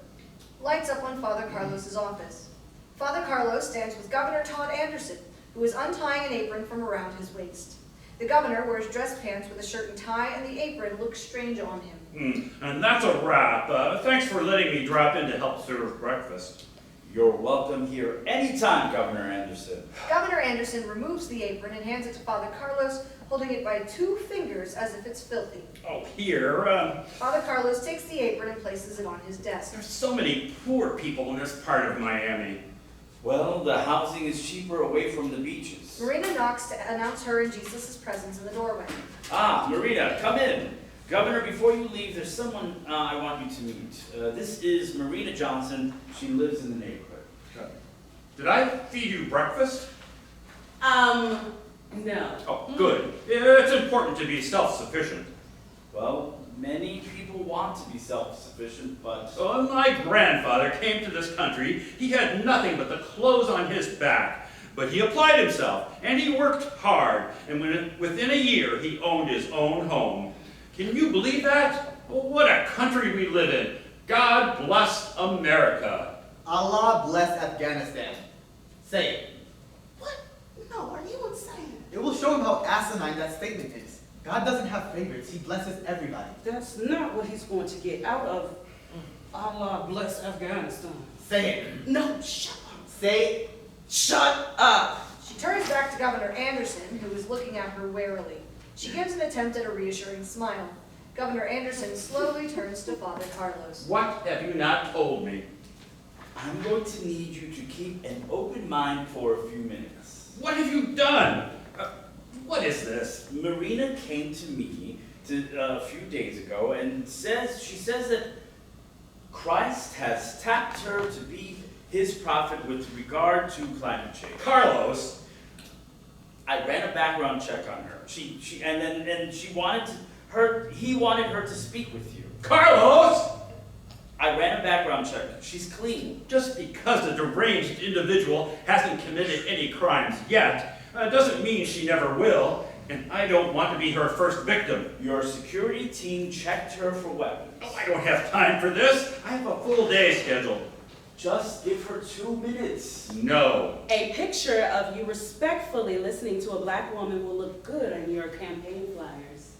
Lights up on Father Carlos's office. Father Carlos stands with Governor Todd Anderson, who is untying an apron from around his waist. The governor wears dress pants with a shirt and tie, and the apron looks strange on him. And that's a wrap. Thanks for letting me drop in to help serve breakfast. You're welcome here anytime, Governor Anderson. Governor Anderson removes the apron and hands it to Father Carlos, holding it by 2 fingers as if it's filthy. Oh, here. Father Carlos takes the apron and places it on his desk. There's so many poor people in this part of Miami. Well, the housing is cheaper away from the beaches. Marina knocks to announce her and Jesus' presence in the doorway. Ah, Marina, come in. Governor, before you leave, there's someone I want you to meet. This is Marina Johnson. She lives in the neighborhood. Did I feed you breakfast? No. Oh, good. It's important to be self-sufficient. Well, many people want to be self-sufficient, but... So my grandfather came to this country. He had nothing but the clothes on his back. But he applied himself, and he worked hard. And within a year, he owned his own home. Can you believe that? Well, what a country we live in. God bless America. Allah bless Afghanistan. Say it. What? No, are you insane? It will show him how asinine that statement is. God doesn't have favorites. He blesses everybody. That's not what he's going to get out of Allah bless Afghanistan. Say it. No, shut up. Say it. Shut up. She turns back to Governor Anderson, who is looking at her warily. She gives an attempt at a reassuring smile. Governor Anderson slowly turns to Father Carlos. What have you not told me? I'm going to need you to keep an open mind for a few minutes. What have you done? What is this? Marina came to me a few days ago and she says that Christ has tapped her to be his prophet with regard to climate change. Carlos, I ran a background check on her. He wanted her to speak with you. Carlos! I ran a background check. She's clean. Just because a deranged individual hasn't committed any crimes yet, doesn't mean she never will, and I don't want to be her first victim. Your security team checked her for weapons. Oh, I don't have time for this. I have a full day scheduled. Just give her 2 minutes. No. A picture of you respectfully listening to a black woman will look good on your campaign flyers.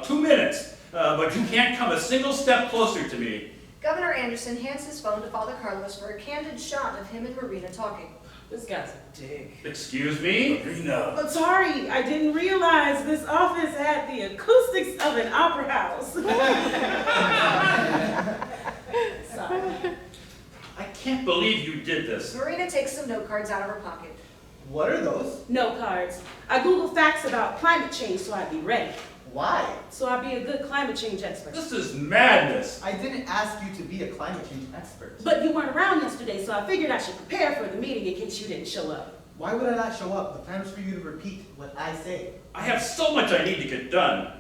2 minutes, but you can't come a single step closer to me. Governor Anderson hands his phone to Father Carlos for a candid shot of him and Marina talking. This guy's a dick. Excuse me? No. But sorry, I didn't realize this office had the acoustics of an opera house. Sorry. I can't believe you did this. Marina takes some note cards out of her pocket. What are those? Note cards. I Googled facts about climate change so I'd be ready. Why? So I'd be a good climate change expert. This is madness. I didn't ask you to be a climate change expert. But you weren't around yesterday, so I figured I should prepare for the meeting in case you didn't show up. Why would I not show up? The plan was for you to repeat what I say. I have so much I need to get done.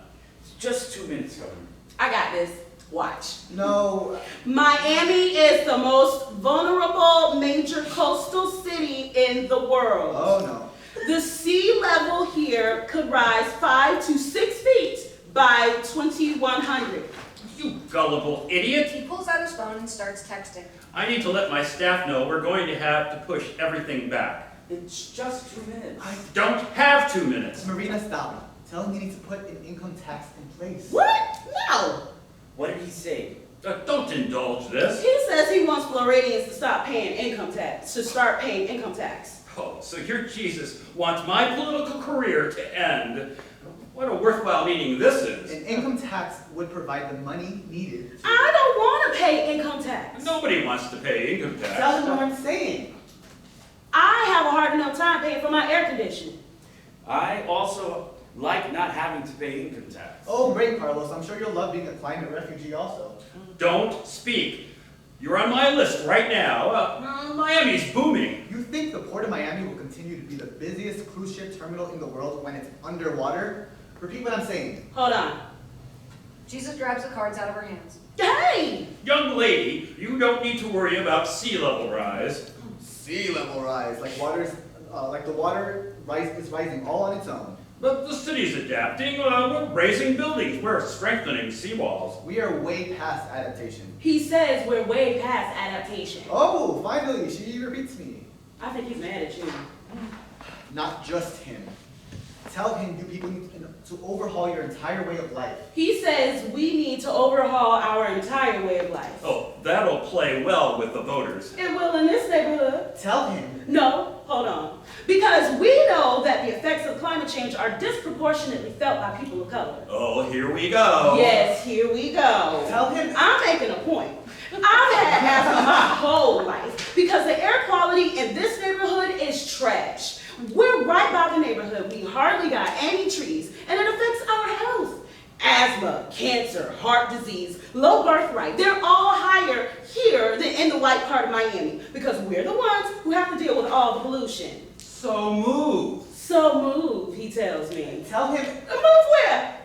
Just 2 minutes, Governor. I got this. Watch. No. Miami is the most vulnerable major coastal city in the world. Oh no. The sea level here could rise 5 to 6 feet by 2100. You gullible idiot. He pulls out his phone and starts texting. I need to let my staff know we're going to have to push everything back. It's just 2 minutes. I don't have 2 minutes. Marina, stop. Tell him he needs to put an income tax in place. What? No. What did he say? Don't indulge this. He says he wants Floridians to start paying income tax, Oh, so your Jesus wants my political career to end. What a worthwhile meeting this is. An income tax would provide the money needed to... I don't want to pay income tax. Nobody wants to pay income Tell tax. him what I'm saying. I have a hard enough time paying for my air conditioning. I also like not having to pay income tax. Oh, great, Carlos. I'm sure you'll love being a climate refugee also. Don't speak. You're on my list right now. Miami's booming. You think the Port of Miami will continue to be the busiest cruise ship terminal in the world when it's underwater? Repeat what I'm saying. Hold on. Jesus grabs the cards out of her hands. Hey! Young lady, you don't need to worry about sea level rise. Sea level rise, like the water is rising all on its own. But the city's adapting. We're raising buildings. We're strengthening seawalls. We are way past adaptation. He says we're way past adaptation. Oh, finally, she repeats me. I think he's mad at you. Not just him. Tell him you people need to overhaul your entire way of life. He says we need to overhaul our entire way of life. Oh, that'll play well with the voters. It will in this neighborhood. Tell him. No, hold on. Because we know that the effects of climate change are disproportionately felt by people of color. Oh, here we go. Yes, here we go. Tell him. I'm making a point. I've had asthma my whole life because the air quality in this neighborhood is trash. We're right by the neighborhood. We hardly got any trees, and it affects our health. Asthma, cancer, heart disease, low birth rate, they're all higher here than in the white part of Miami because we're the ones who have to deal with all the pollution. So move. So move, he tells me. Tell him. Move where?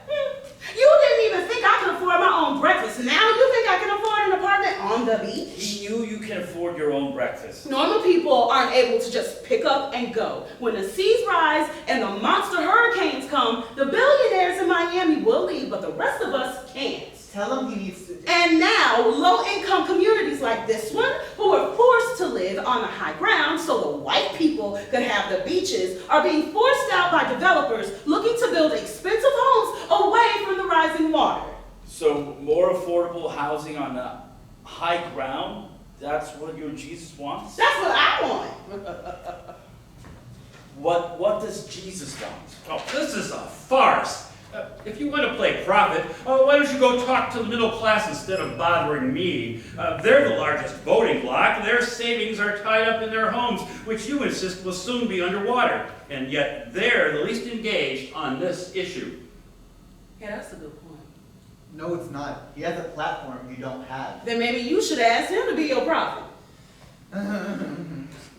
You didn't even think I could afford my own breakfast. Now you think I can afford an apartment on the beach? He knew you can afford your own breakfast. Normal people aren't able to just pick up and go. When the seas rise and the monster hurricanes come, the billionaires in Miami will leave, but the rest of us can't. Tell him he needs to. And now, low-income communities like this one, who are forced to live on the high ground so the white people could have the beaches, are being forced out by developers looking to build expensive homes away from the rising water. So more affordable housing on the high ground? That's what your Jesus wants? That's what I want. What does Jesus want? Oh, this is a farce. If you want to play prophet, why don't you go talk to the middle class instead of bothering me? They're the largest voting bloc. Their savings are tied up in their homes, which you insist will soon be underwater. And yet they're the least engaged on this issue. Yeah, that's a good point. No, it's not. He has a platform you don't have. Then maybe you should ask him to be your prophet.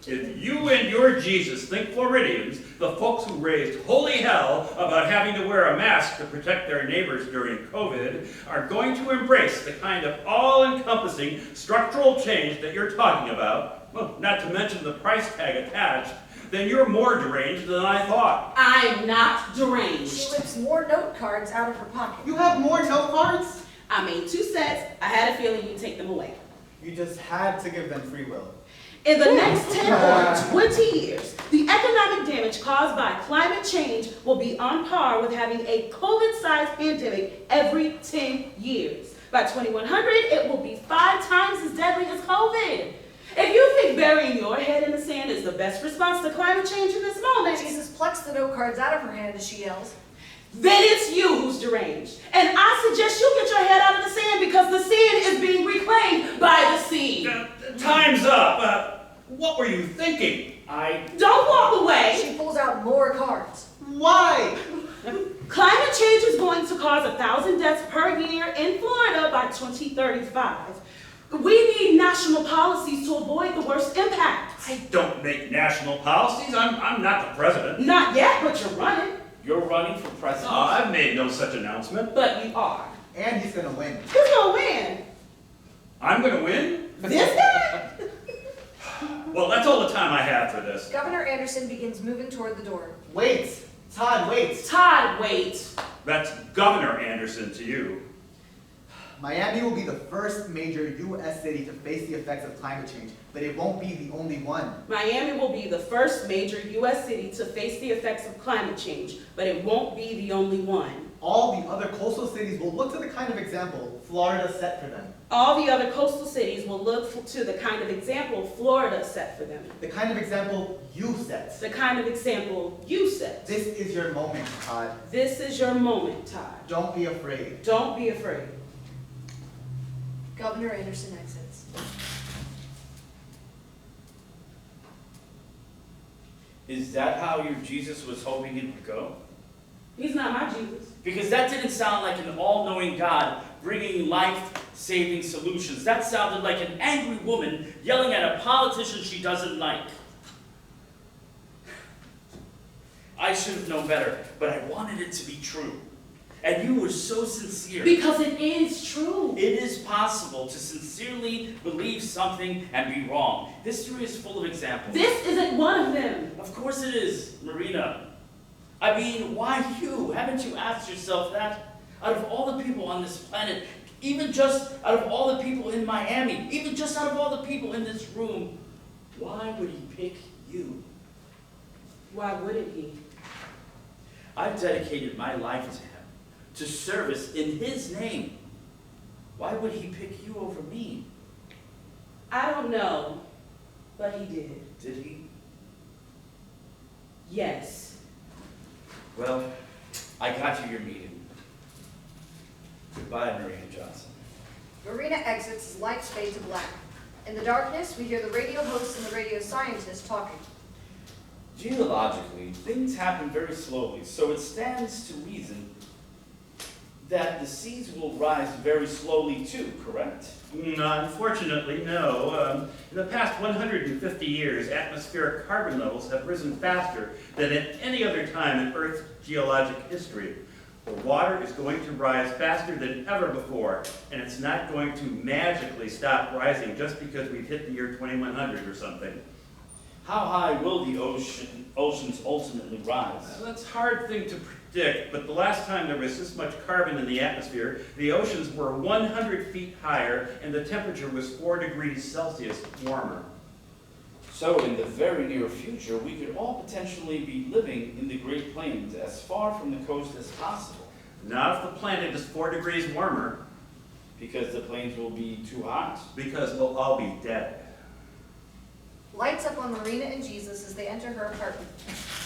If you and your Jesus think Floridians, the folks who raised holy hell about having to wear a mask to protect their neighbors during COVID, are going to embrace the kind of all-encompassing structural change that you're talking about, well, not to mention the price tag attached, then you're more deranged than I thought. I'm not deranged. She whips more note cards out of her pocket. You have more note cards? I made 2 sets. I had a feeling you'd take them away. You just had to give them free will. In the next 10 or 20 years, the economic damage caused by climate change will be on par with having a COVID-sized pandemic every 10 years. By 2100, it will be 5 times as deadly as COVID. If you think burying your head in the sand is the best response to climate change in this moment, Jesus plucks the note cards out of her hand as she yells. then it's you who's deranged. And I suggest you get your head out of the sand because the sand is being reclaimed by the sea. Time's up. What were you thinking? Don't walk away. She pulls out more cards. Why? Climate change is going to cause 1,000 deaths per year in Florida by 2035. We need national policies to avoid the worst impacts. I don't make national policies. I'm not the president. Not yet, but you're running. You're running for president? Oh, I've made no such announcement. But you are. And he's gonna win. Who's gonna win? I'm gonna win? This guy? Well, that's all the time I have for this. Governor Anderson begins moving toward the door. Wait! Todd, wait! Todd, wait. That's Governor Anderson to you. Miami will be the first major U.S. city to face the effects of climate change, but it won't be the only one. Miami will be the first major U.S. city to face the effects of climate change, but it won't be the only one. All the other coastal cities will look to the kind of example Florida set for them. All the other coastal cities will look to the kind of example Florida set for them. The kind of example you set. The kind of example you set. This is your moment, Todd. This is your moment, Todd. Don't be afraid. Don't be afraid. Governor Anderson exits. Is that how your Jesus was hoping it would go? He's not my Jesus. Because that didn't sound like an all-knowing God bringing life-saving solutions. That sounded like an angry woman yelling at a politician she doesn't like. I should have known better, but I wanted it to be true. And you were so sincere. Because it is true. It is possible to sincerely believe something and be wrong. History is full of examples. This isn't one of them. Of course it is, Marina. I mean, why you? Haven't you asked yourself that? Out of all the people on this planet, even just out of all the people in Miami, even just out of all the people in this room, why would he pick you? Why wouldn't he? I've dedicated my life to him, to service in his name. Why would he pick you over me? I don't know, but he did. Did he? Yes. Well, I got you your meeting. Goodbye, Maria Johnson. Marina exits as lights fade to black. In the darkness, we hear the radio host and the radio scientist talking. Geologically, things happen very slowly, so it stands to reason that the seas will rise very slowly too, correct? Unfortunately, no. In the past 150 years, atmospheric carbon levels have risen faster than at any other time in Earth's geologic history. The water is going to rise faster than ever before, and it's not going to magically stop rising just because we've hit the year 2100 or something. How high will the oceans ultimately rise? That's a hard thing to predict, but the last time there was this much carbon in the atmosphere, the oceans were 100 feet higher and the temperature was 4 degrees Celsius warmer. So in the very near future, we could all potentially be living in the Great Plains as far from the coast as possible. Not if the planet is 4 degrees warmer, Because the plains will be too hot. because we'll all be dead. Lights up on Marina and Jesus as they enter her apartment.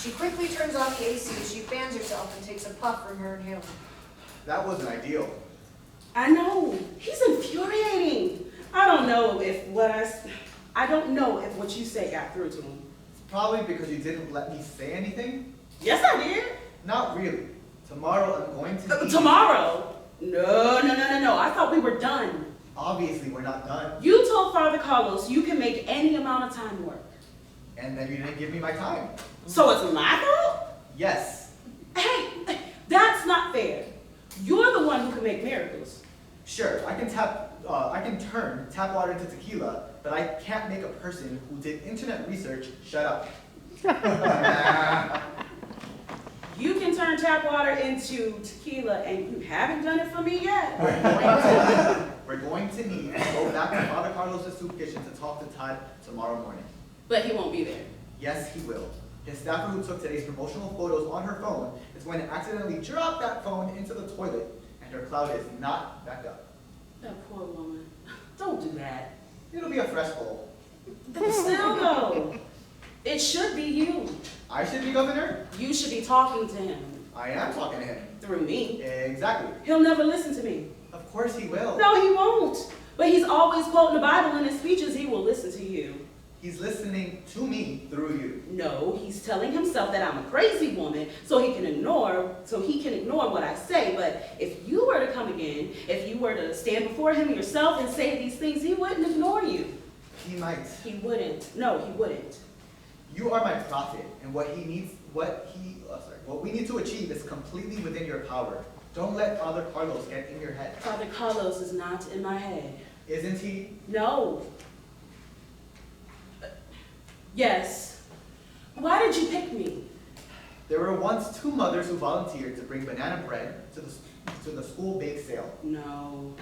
She quickly turns on the AC as she fans herself and takes a puff from her inhaler. That wasn't ideal. I know. He's infuriating. I don't know if what you say got through to him. Probably because you didn't let me say anything. Yes, I did. Not really. Tomorrow I'm going to be... Tomorrow? No. I thought we were done. Obviously, we're not done. You told Father Carlos you can make any amount of time work. And then you didn't give me my time. So it's my fault? Yes. Hey, that's not fair. You're the one who can make miracles. Sure, I can turn tap water into tequila, but I can't make a person who did internet research shut up. You can turn tap water into tequila, and you haven't done it for me yet. We're going to need to go back to Father Carlos' soup kitchen to talk to Todd tomorrow morning. But he won't be there. Yes, he will. His staffer who took today's promotional photos on her phone is going to accidentally drop that phone into the toilet, and her cloud is not back up. That poor woman. Don't do that. It'll be a fresh bowl. Still though, it should be you. I should be governor? You should be talking to him. I am talking to him. Through me. Exactly. He'll never listen to me. Of course he will. No, he won't. But he's always quoting the Bible in his speeches. He will listen to you. He's listening to me through you. No, he's telling himself that I'm a crazy woman so he can ignore what I say. But if you were to come again, if you were to stand before him yourself and say these things, he wouldn't ignore you. He might. He wouldn't. No, he wouldn't. You are my prophet, and what we need to achieve is completely within your power. Don't let Father Carlos get in your head. Father Carlos is not in my head. Isn't he? No. Yes. Why did you pick me? There were once two mothers who volunteered to bring banana bread to the school bake sale. No.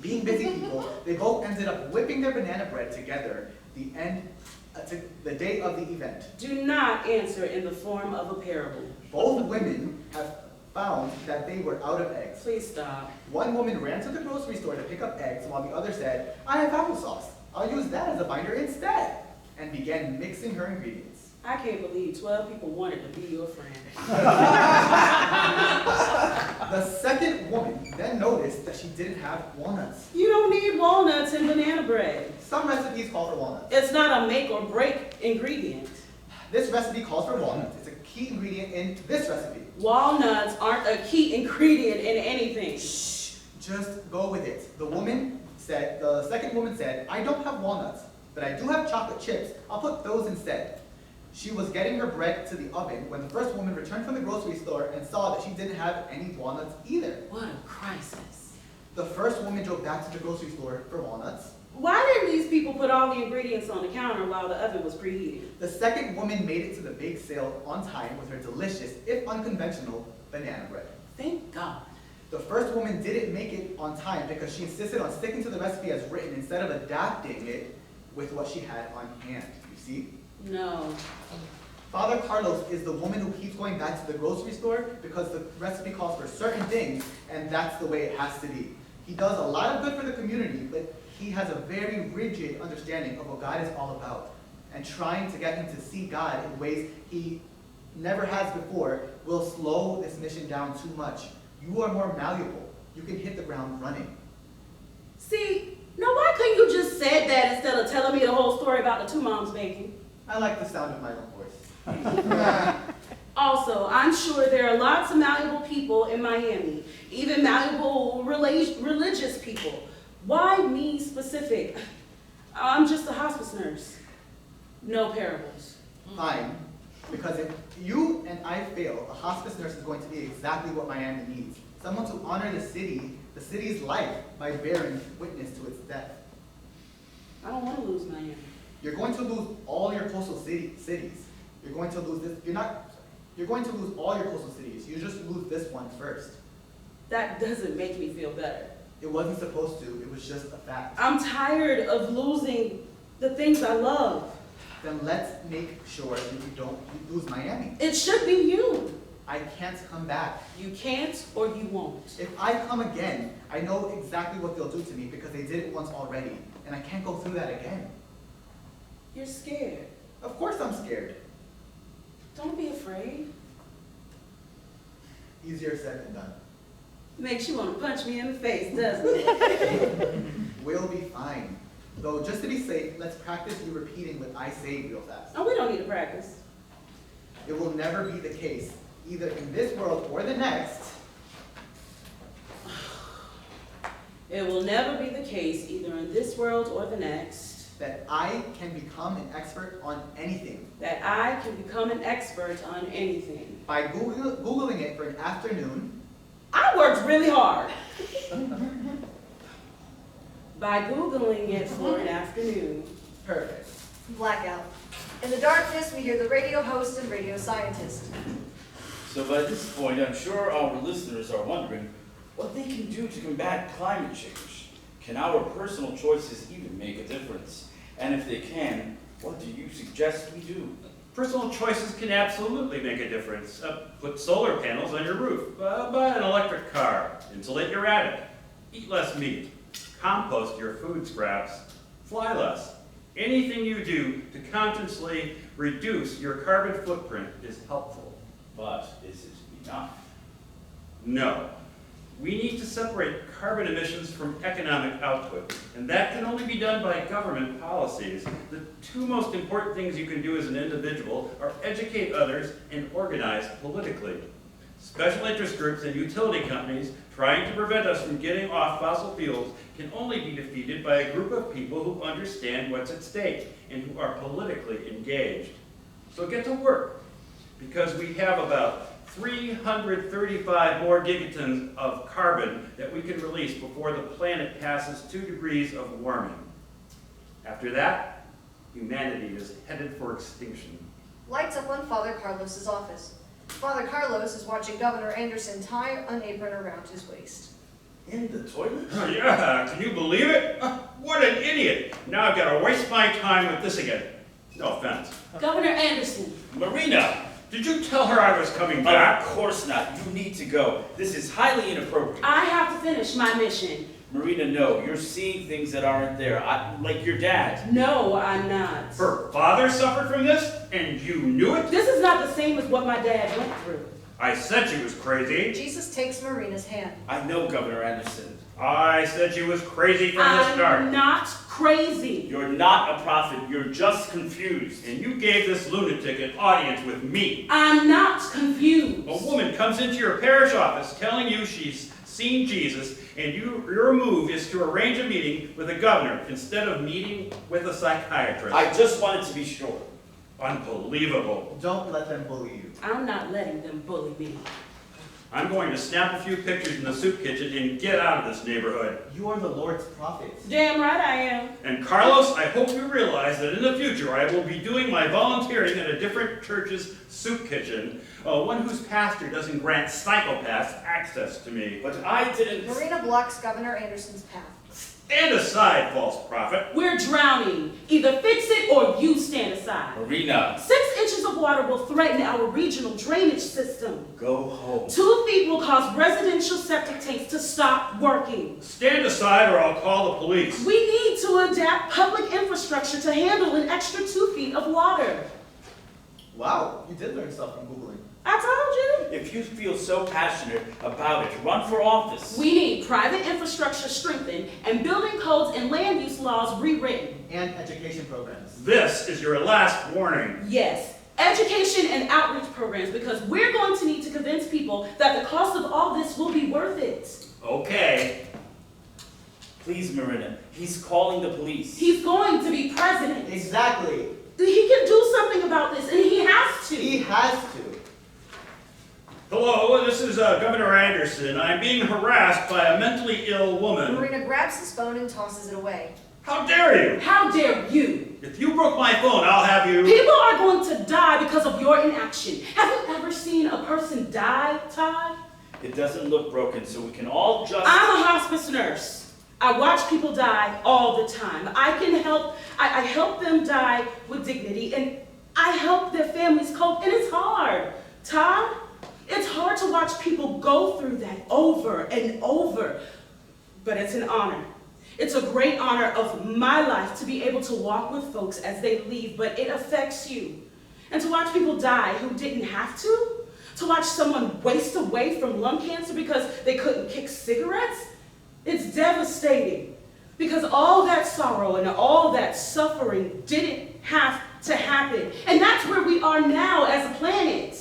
Being busy people, they both ended up whipping their banana bread together the day of the event. Do not answer in the form of a parable. Both women have found that they were out of eggs. Please stop. One woman ran to the grocery store to pick up eggs, while the other said, "I have applesauce. I'll use that as a binder instead," and began mixing her ingredients. I can't believe 12 people wanted to be your friend. The second woman then noticed that she didn't have walnuts. You don't need walnuts in banana bread. Some recipes call for walnuts. It's not a make or break ingredient. This recipe calls for walnuts. It's a key ingredient in this recipe. Walnuts aren't a key ingredient in anything. Shh, just go with it. The second woman said, "I don't have walnuts, but I do have chocolate chips. I'll put those instead." She was getting her bread to the oven when the first woman returned from the grocery store and saw that she didn't have any walnuts either. What a crisis. The first woman drove back to the grocery store for walnuts. Why didn't these people put all the ingredients on the counter while the oven was preheating? The second woman made it to the bake sale on time with her delicious, if unconventional, banana bread. Thank God. The first woman didn't make it on time because she insisted on sticking to the recipe as written instead of adapting it with what she had on hand. You see? No. Father Carlos is the woman who keeps going back to the grocery store because the recipe calls for certain things, and that's the way it has to be. He does a lot of good for the community, but he has a very rigid understanding of what God is all about. And trying to get him to see God in ways he never has before will slow this mission down too much. You are more malleable. You can hit the ground running. See, now why couldn't you just said that instead of telling me the whole story about the two moms baking? I like the sound of my own voice. Also, I'm sure there are lots of malleable people in Miami, even malleable religious people. Why me specific? I'm just a hospice nurse. No parables. Fine, because if you and I fail, a hospice nurse is going to be exactly what Miami needs. Someone to honor the city's life by bearing witness to its death. I don't want to lose Miami. You're going to lose all your coastal cities. You're going to lose this. You're going to lose all your coastal cities. You just lose this one first. That doesn't make me feel better. It wasn't supposed to. It was just a fact. I'm tired of losing the things I love. Then let's make sure that you don't lose Miami. It should be you. I can't come back. You can't or you won't. If I come again, I know exactly what they'll do to me because they did it once already, and I can't go through that again. You're scared. Of course I'm scared. Don't be afraid. Easier said than done. Makes you want to punch me in the face, doesn't it? We'll be fine. Though, just to be safe, let's practice you repeating what I say real fast. Oh, we don't need to practice. It will never be the case, either in this world or the next, It will never be the case, either in this world or the next, that I can become an expert on anything. that I can become an expert on anything. By Googling it for an afternoon, I worked really hard. By Googling it for an afternoon. perfect. Blackout. In the darkness, we hear the radio host and radio scientist. So by this point, I'm sure our listeners are wondering what they can do to combat climate change. Can our personal choices even make a difference? And if they can, what do you suggest we do? Personal choices can absolutely make a difference. Put solar panels on your roof, buy an electric car, insulate your attic, eat less meat, compost your food scraps, fly less. Anything you do to consciously reduce your carbon footprint is helpful. But is it enough? No. We need to separate carbon emissions from economic output, and that can only be done by government policies. The two most important things you can do as an individual are educate others and organize politically. Special interest groups and utility companies trying to prevent us from getting off fossil fuels can only be defeated by a group of people who understand what's at stake and who are politically engaged. So get to work, because we have about 335 more gigatons of carbon that we can release before the planet passes 2 degrees of warming. After that, humanity is headed for extinction. Lights up on Father Carlos's office. Father Carlos is watching Governor Anderson tie an apron around his waist. In the toilet? Yeah, can you believe it? What an idiot! Now I've got to waste my time with this again. No offense. Governor Anderson. Marina! Did you tell her I was coming Of back? course not. You need to go. This is highly inappropriate. I have to finish my mission. Marina, no. You're seeing things that aren't there. Like your dad. No, I'm not. Her father suffered from this, and you knew it? This is not the same as what my dad went through. I said she was crazy. Jesus takes Marina's hand. I know, Governor Anderson. I said she was crazy from the start. I'm not crazy. You're not a prophet. You're just confused. And you gave this lunatic an audience with me. I'm not confused. A woman comes into your parish office telling you she's seen Jesus, and your move is to arrange a meeting with the governor instead of meeting with a psychiatrist. I just wanted to be sure. Unbelievable. Don't let them bully you. I'm not letting them bully me. I'm going to snap a few pictures in the soup kitchen and get out of this neighborhood. You are the Lord's prophet. Damn right I am. And Carlos, I hope you realize that in the future I will be doing my volunteering at a different church's soup kitchen, one whose pastor doesn't grant psychopaths access to me. But I didn't... Marina blocks Governor Anderson's path. Stand aside, false prophet. We're drowning. Either fix it or you stand aside. Marina, 6 inches of water will threaten our regional drainage system. go home. 2 feet will cause residential septic tanks to stop working. Stand aside or I'll call the police. We need to adapt public infrastructure to handle an extra 2 feet of water. Wow, you did learn stuff from Googling. I told you. If you feel so passionate about it, run for office. We need private infrastructure strengthened and building codes and land use laws rewritten. And education programs. This is your last warning. Yes, education and outreach programs, because we're going to need to convince people that the cost of all this will be worth it. Okay. Please, Marina, he's calling the police. He's going to be president. Exactly. He can do something about this, and he has to. He has to. Hello, this is Governor Anderson. I'm being harassed by a mentally ill woman. Marina grabs his phone and tosses it away. How dare you? How dare you? If you broke my phone, I'll have you. People are going to die because of your inaction. Have you ever seen a person die, Todd? It doesn't look broken, so we can all just... I'm a hospice nurse. I watch people die all the time. I help them die with dignity, and I help their families cope, and it's hard. Todd, it's hard to watch people go through that over and over, but it's an honor. It's a great honor of my life to be able to walk with folks as they leave, but it affects you. And to watch people die who didn't have to watch someone waste away from lung cancer because they couldn't kick cigarettes, it's devastating. Because all that sorrow and all that suffering didn't have to happen. And that's where we are now as a planet.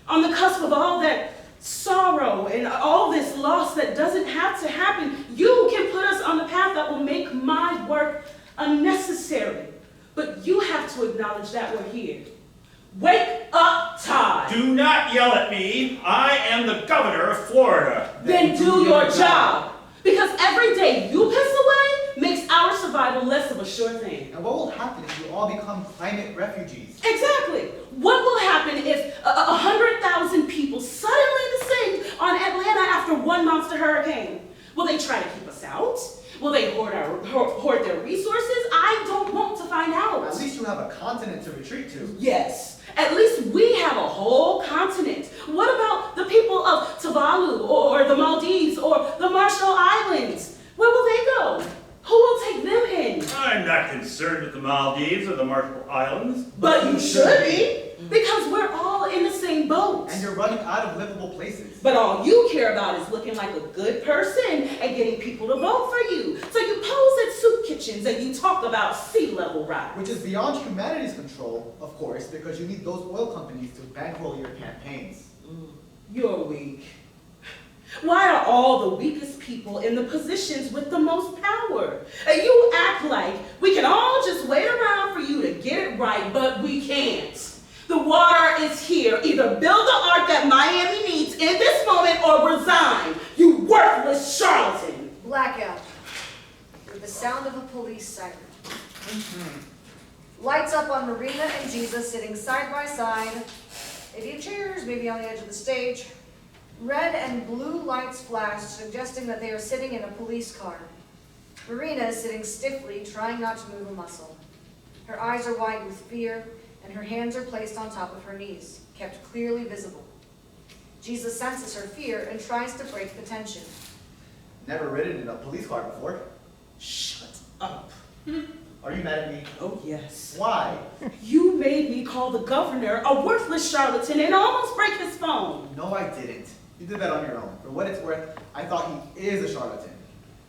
On the cusp of all that sorrow and all this loss that doesn't have to happen. You can put us on the path that will make my work unnecessary. But you have to acknowledge that we're here. Wake up, Todd. Do not yell at me. I am the governor of Florida. Then do your job. Because every day you piss away makes our survival less of a sure thing. And what will happen if you all become climate refugees? Exactly. What will happen if 100,000 people suddenly descend on Atlanta after one monster hurricane? Will they try to keep us out? Will they hoard their resources? I don't want to find out. At least you have a continent to retreat to. Yes, at least we have a whole continent. What about the people of Tuvalu or the Maldives or the Marshall Islands? Where will they go? Who will take them in? I'm not concerned with the Maldives or the Marshall Islands. But you should be, because we're all in the same boat. And you're running out of livable places. But all you care about is looking like a good person and getting people to vote for you. So you pose at soup kitchens and you talk about sea level rise. Which is beyond humanity's control, of course, because you need those oil companies to bankroll your campaigns. You're weak. Why are all the weakest people in the positions with the most power? And you act like we can all just wait around for you to get it right, but we can't. The water is here. Either build the ark that Miami needs in this moment or resign, you worthless charlatan. Blackout. With the sound of a police siren. Lights up on Marina and Jesus sitting side by side. Maybe in chairs, maybe on the edge of the stage. Red and blue lights flash, suggesting that they are sitting in a police car. Marina is sitting stiffly, trying not to move a muscle. Her eyes are wide with fear, and her hands are placed on top of her knees, kept clearly visible. Jesus senses her fear and tries to break the tension. Never ridden in a police car before. Shut up. Are you mad at me? Oh, yes. Why? You made me call the governor a worthless charlatan and almost break his phone. No, I didn't. You did that on your own. For what it's worth, I thought he is a charlatan.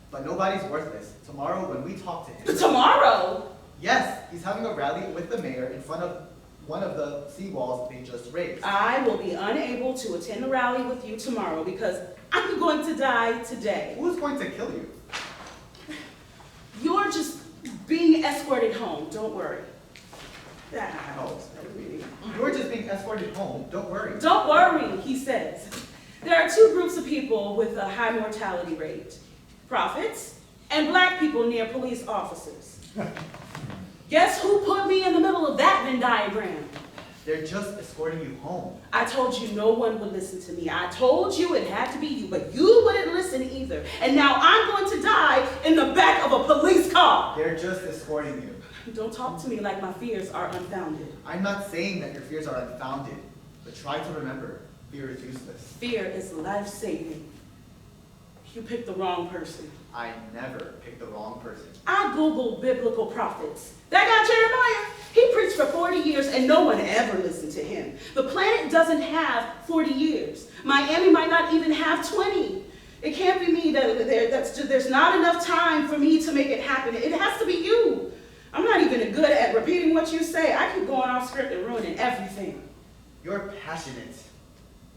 But nobody's worthless. Tomorrow, when we talk to him... Tomorrow? Yes, he's having a rally with the mayor in front of one of the seawalls they just raised. I will be unable to attend the rally with you tomorrow because I'm going to die today. Who's going to kill you? You're just being escorted home, don't worry. No. You're just being escorted home. Don't worry. Don't worry, he says. There are two groups of people with a high mortality rate. Prophets and black people near police officers. Guess who put me in the middle of that Venn diagram? They're just escorting you home. I told you no one would listen to me. I told you it had to be you, but you wouldn't listen either. And now I'm going to die in the back of a police car. They're just escorting you. Don't talk to me like my fears are unfounded. I'm not saying that your fears are unfounded, but try to remember, fear is useless. Fear is life-saving. You picked the wrong person. I never picked the wrong person. I Googled biblical prophets. That guy Jeremiah, he preached for 40 years and no one ever listened to him. The planet doesn't have 40 years. Miami might not even have 20. It can't be me. There's not enough time for me to make it happen. It has to be you. I'm not even good at repeating what you say. I keep going off script and ruining everything. You're passionate.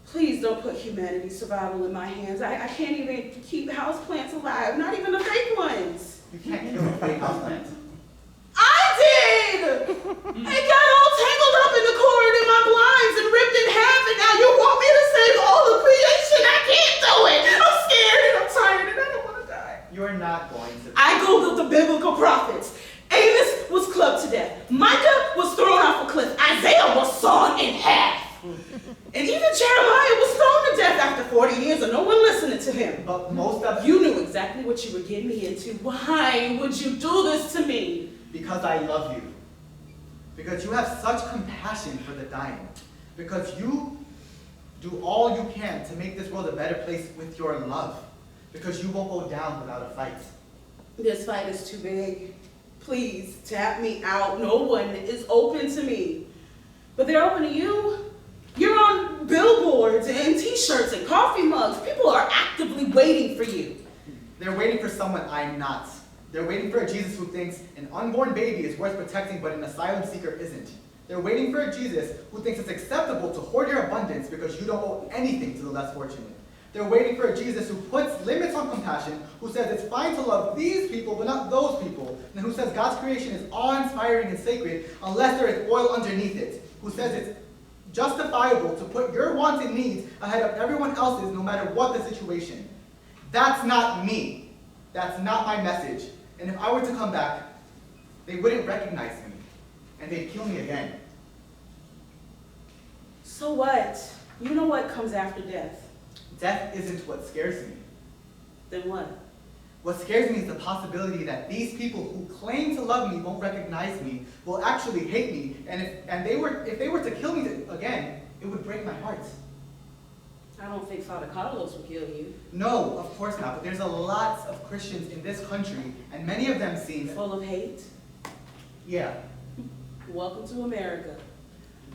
Please don't put humanity's survival in my hands. I can't even keep houseplants alive, not even the fake ones. You can't kill a fake houseplant. I did! It got all tangled up in the cord in my blinds and ripped in half, and now you want me to save all of creation? I can't do it! I'm scared and I'm tired and I don't want to die. You're not going to. I Googled the biblical prophets. Amos was clubbed to death. Micah was thrown off a cliff. Isaiah was sawn in half. And even Jeremiah was thrown to death after 40 years and no one listened to him. But most of You knew exactly what you were getting me into. Why would you do this to me? Because I love you. Because you have such compassion for the dying. Because you do all you can to make this world a better place with your love. Because you won't go down without a fight. This fight is too big. Please tap me out. No one is open to me. But they're open to you. You're on billboards and t-shirts and coffee mugs. People are actively waiting for you. They're waiting for someone I'm not. They're waiting for a Jesus who thinks an unborn baby is worth protecting but an asylum seeker isn't. They're waiting for a Jesus who thinks it's acceptable to hoard your abundance because you don't owe anything to the less fortunate. They're waiting for a Jesus who puts limits on compassion, who says it's fine to love these people but not those people, and who says God's creation is awe-inspiring and sacred unless there is oil underneath it, who says it's justifiable to put your wants and needs ahead of everyone else's no matter what the situation. That's not me. That's not my message. And if I were to come back, they wouldn't recognize me, and they'd kill me again. So what? You know what comes after death. Death isn't what scares me. Then what? What scares me is the possibility that these people who claim to love me won't recognize me, will actually hate me, and if they were to kill me again, it would break my heart. I don't think Father Carlos will kill you. No, of course not, but there's a lot of Christians in this country, and many of them seem... Full of hate. Yeah. Welcome to America.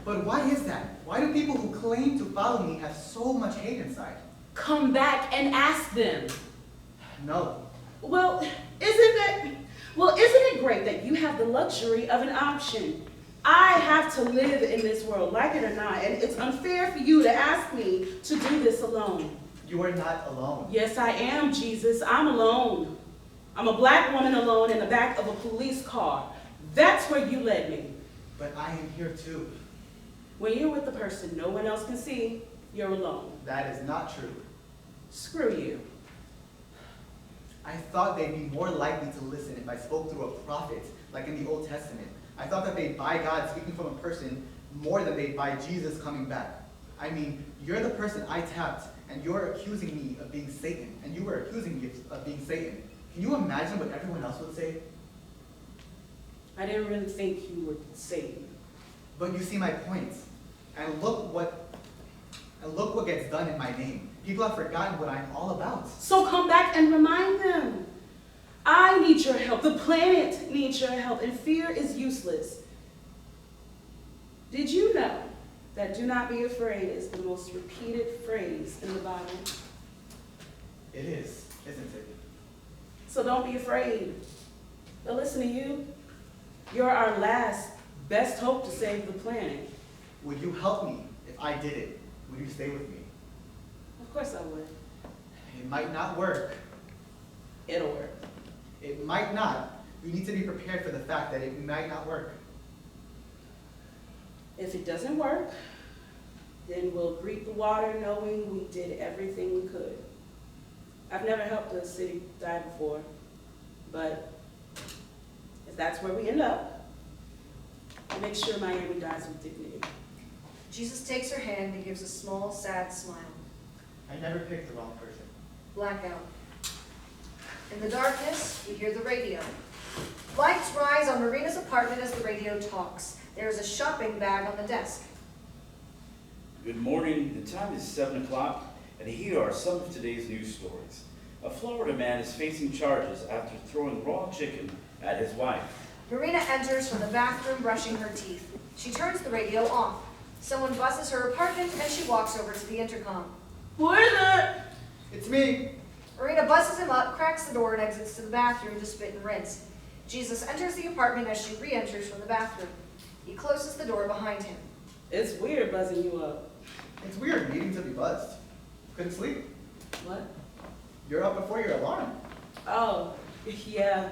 But why is that? Why do people who claim to follow me have so much hate inside? Come back and ask them. No. Well, isn't it great that you have the luxury of an option? I have to live in this world, like it or not, and it's unfair for you to ask me to do this alone. You are not alone. Yes, I am, Jesus. I'm alone. I'm a black woman alone in the back of a police car. That's where you led me. But I am here too. When you're with the person no one else can see, you're alone. That is not true. Screw you. I thought they'd be more likely to listen if I spoke through a prophet, like in the Old Testament. I thought that they'd buy God speaking from a person more than they'd buy Jesus coming back. I mean, you're the person I tapped, and you're accusing me of being Satan, and you were accusing me of being Satan. Can you imagine what everyone else would say? I didn't really think you were Satan. But you see my point. And look what gets done in my name. People have forgotten what I'm all about. So come back and remind them. I need your help. The planet needs your help, and fear is useless. Did you know that "do not be afraid" is the most repeated phrase in the Bible? It is, isn't it? So don't be afraid. But listen to you. You're our last, best hope to save the planet. Would you help me if I did it? Would you stay with me? Of course I would. It might not work. It'll work. It might not. You need to be prepared for the fact that it might not work. If it doesn't work, then we'll greet the water knowing we did everything we could. I've never helped a city die before, but if that's where we end up, I'll make sure Miami dies with dignity. Jesus takes her hand and gives a small, sad smile. I never picked the wrong person. Blackout. In the darkness, we hear the radio. Lights rise on Marina's apartment as the radio talks. There is a shopping bag on the desk. Good morning. The time is 7 o'clock, and here are some of today's news stories. A Florida man is facing charges after throwing raw chicken at his wife. Marina enters from the bathroom brushing her teeth. She turns the radio off. Someone buzzes her apartment and she walks over to the intercom. Who is it? It's me. Marina buzzes him up, cracks the door, and exits to the bathroom to spit and rinse. Jesus enters the apartment as she re-enters from the bathroom. He closes the door behind him. It's weird buzzing you up. It's weird needing to be buzzed. Couldn't sleep. What? You're up before your alarm. Oh, yeah.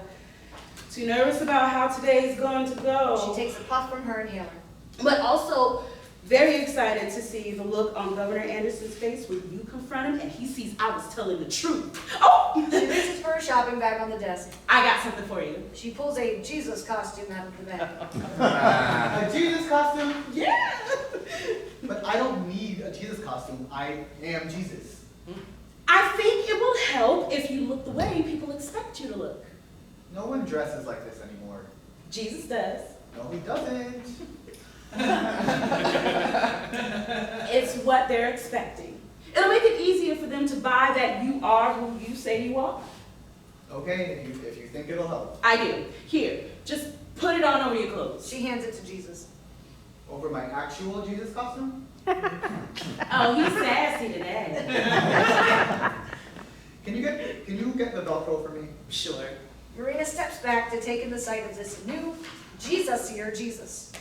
Too nervous about how today is going to go. She takes a puff from her inhaler. But also very excited to see the look on Governor Anderson's face when you confront him and he sees I was telling the truth. Oh! She reaches for a shopping bag on the desk. I got something for you. She pulls a Jesus costume out of the bag. A Jesus costume? Yeah! But I don't need a Jesus costume. I am Jesus. I think it will help if you look the way people expect you to look. No one dresses like this anymore. Jesus does. No, he doesn't. It's what they're expecting. It'll make it easier for them to buy that you are who you say you are. Okay, if you think it'll help. I do. Here, just put it on over your clothes. She hands it to Jesus. Over my actual Jesus costume? Oh, he's sassy today. Can you get the Velcro for me? Sure. Marina steps back to take in the sight of this new Jesus-ier Jesus.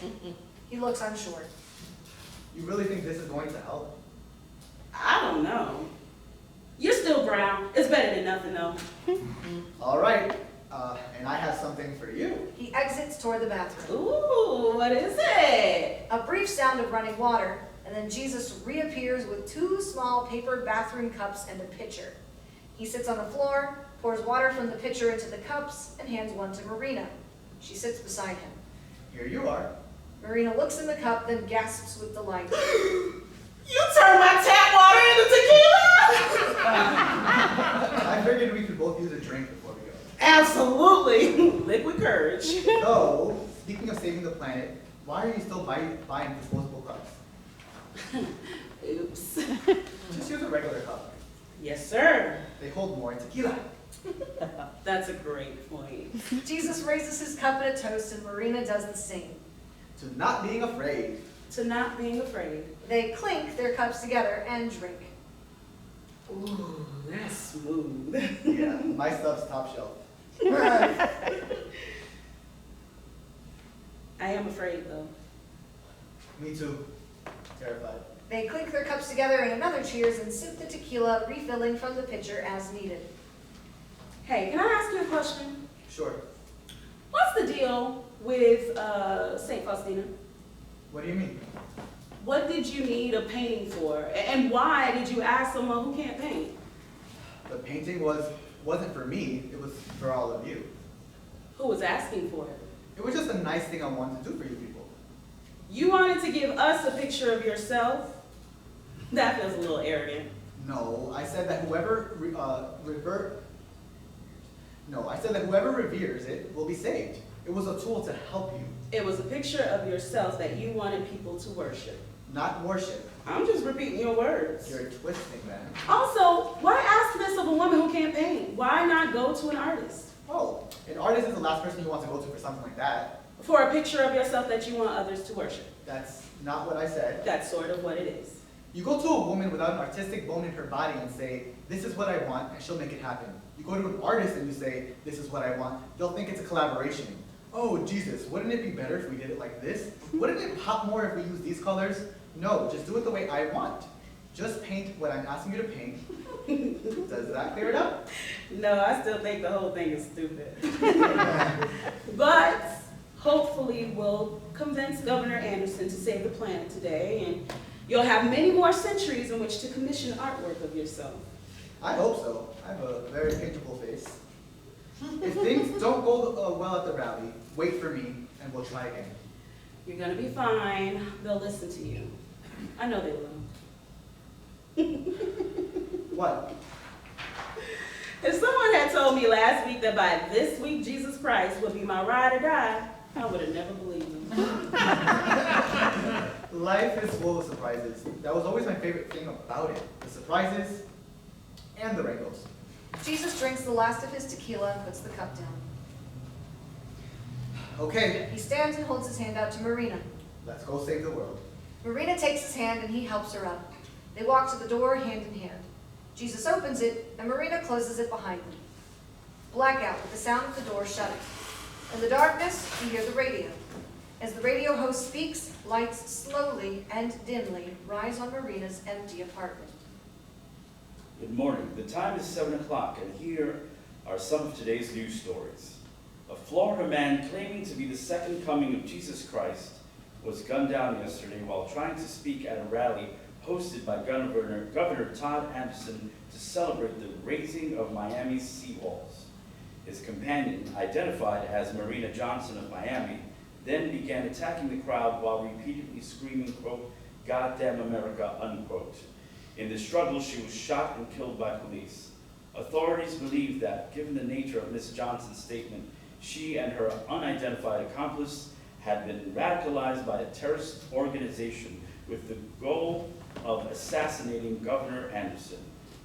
He looks unsure. You really think this is going to help? I don't know. You're still brown. It's better than nothing, though. All right, and I have something for you. He exits toward the bathroom. Ooh, what is it? A brief sound of running water, and then Jesus reappears with 2 small paper bathroom cups and a pitcher. He sits on the floor, pours water from the pitcher into the cups, and hands one to Marina. She sits beside him. Here you are. Marina looks in the cup, then gasps with delight. You turned my tap water into tequila! I figured we could both use a drink before we go. Absolutely. Liquid courage. So, speaking of saving the planet, why are you still buying disposable cups? Oops. Just use a regular cup. Yes, sir. They hold more tequila. That's a great point. Jesus raises his cup in a toast, and Marina does the same. To not being afraid. To not being afraid. They clink their cups together and drink. Ooh, that's smooth. Yeah, my stuff's top shelf. I am afraid, though. Me too. Terrified. They clink their cups together in another cheers and sip the tequila, refilling from the pitcher as needed. Hey, can I ask you a question? Sure. What's the deal with St. Faustina? What do you mean? What did you need a painting for? And why did you ask someone who can't paint? The painting wasn't for me, it was for all of you. Who was asking for it? It was just a nice thing I wanted to do for you people. You wanted to give us a picture of yourself? That feels a little arrogant. No, I said that whoever reveres it will be saved. It was a tool to help you, It was a picture of yourself that you wanted people to worship. not worship. I'm just repeating your words. You're twisting that. Also, why ask this of a woman who can't paint? Why not go to an artist? Oh, an artist is the last person you want to go to for something like that. For a picture of yourself that you want others to worship. That's not what I said. That's sort of what it is. You go to a woman without an artistic bone in her body and say, this is what I want, and she'll make it happen. You go to an artist and you say, this is what I want, they'll think it's a collaboration. Oh, Jesus, wouldn't it be better if we did it like this? Wouldn't it pop more if we use these colors? No, just do it the way I want. Just paint what I'm asking you to paint. Does that clear it up? No, I still think the whole thing is stupid. But hopefully we'll convince Governor Anderson to save the planet today, and you'll have many more centuries in which to commission artwork of yourself. I hope so. I have a very paintable face. If things don't go well at the rally, wait for me and we'll try again. You're gonna be fine. They'll listen to you. I know they will. What? If someone had told me last week that by this week Jesus Christ would be my ride or die, I would have never believed them. Life is full of surprises. That was always my favorite thing about it. The surprises and the rainbows. Jesus drinks the last of his tequila and puts the cup down. Okay, He stands and holds his hand out to Marina. let's go save the world. Marina takes his hand and he helps her up. They walk to the door hand in hand. Jesus opens it and Marina closes it behind them. Blackout with the sound of the door shutting. In the darkness, you hear the radio. As the radio host speaks, lights slowly and dimly rise on Marina's empty apartment. Good morning. The time is 7 o'clock, and here are some of today's news stories. A Florida man claiming to be the second coming of Jesus Christ was gunned down yesterday while trying to speak at a rally hosted by Governor Todd Anderson to celebrate the raising of Miami's seawalls. His companion, identified as Marina Johnson of Miami, then began attacking the crowd while repeatedly screaming, quote, "Goddamn America," unquote. In the struggle, she was shot and killed by police. Authorities believe that, given the nature of Ms. Johnson's statement, she and her unidentified accomplice had been radicalized by a terrorist organization with the goal of assassinating Governor Anderson.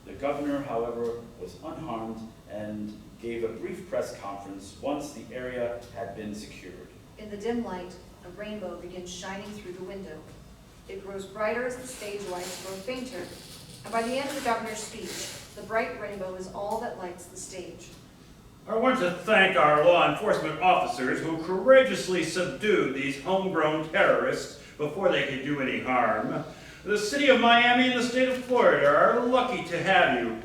The governor, however, was unharmed and gave a brief press conference once the area had been secured. In the dim light, a rainbow begins shining through the window. It grows brighter as the stage lights grow fainter, and by the end of the governor's speech, the bright rainbow is all that lights the stage. I want to thank our law enforcement officers who courageously subdued these homegrown terrorists before they could do any harm. The city of Miami and the state of Florida are lucky to have you.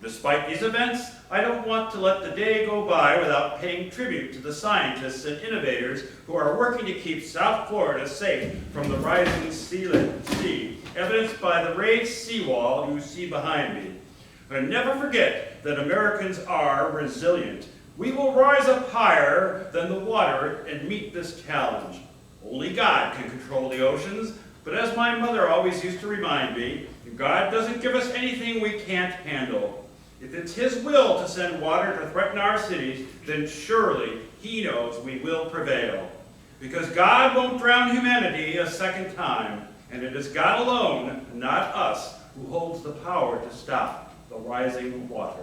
Despite these events, I don't want to let the day go by without paying tribute to the scientists and innovators who are working to keep South Florida safe from the rising sea, evidenced by the raised seawall you see behind me. And never forget that Americans are resilient. We will rise up higher than the water and meet this challenge. Only God can control the oceans, but as my mother always used to remind me, God doesn't give us anything we can't handle. If it's His will to send water to threaten our cities, then surely He knows we will prevail. Because God won't drown humanity a second time, and it is God alone, not us, who holds the power to stop the rising water.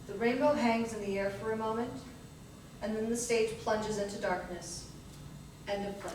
The rainbow hangs in the air for a moment, and then the stage plunges into darkness. End of play.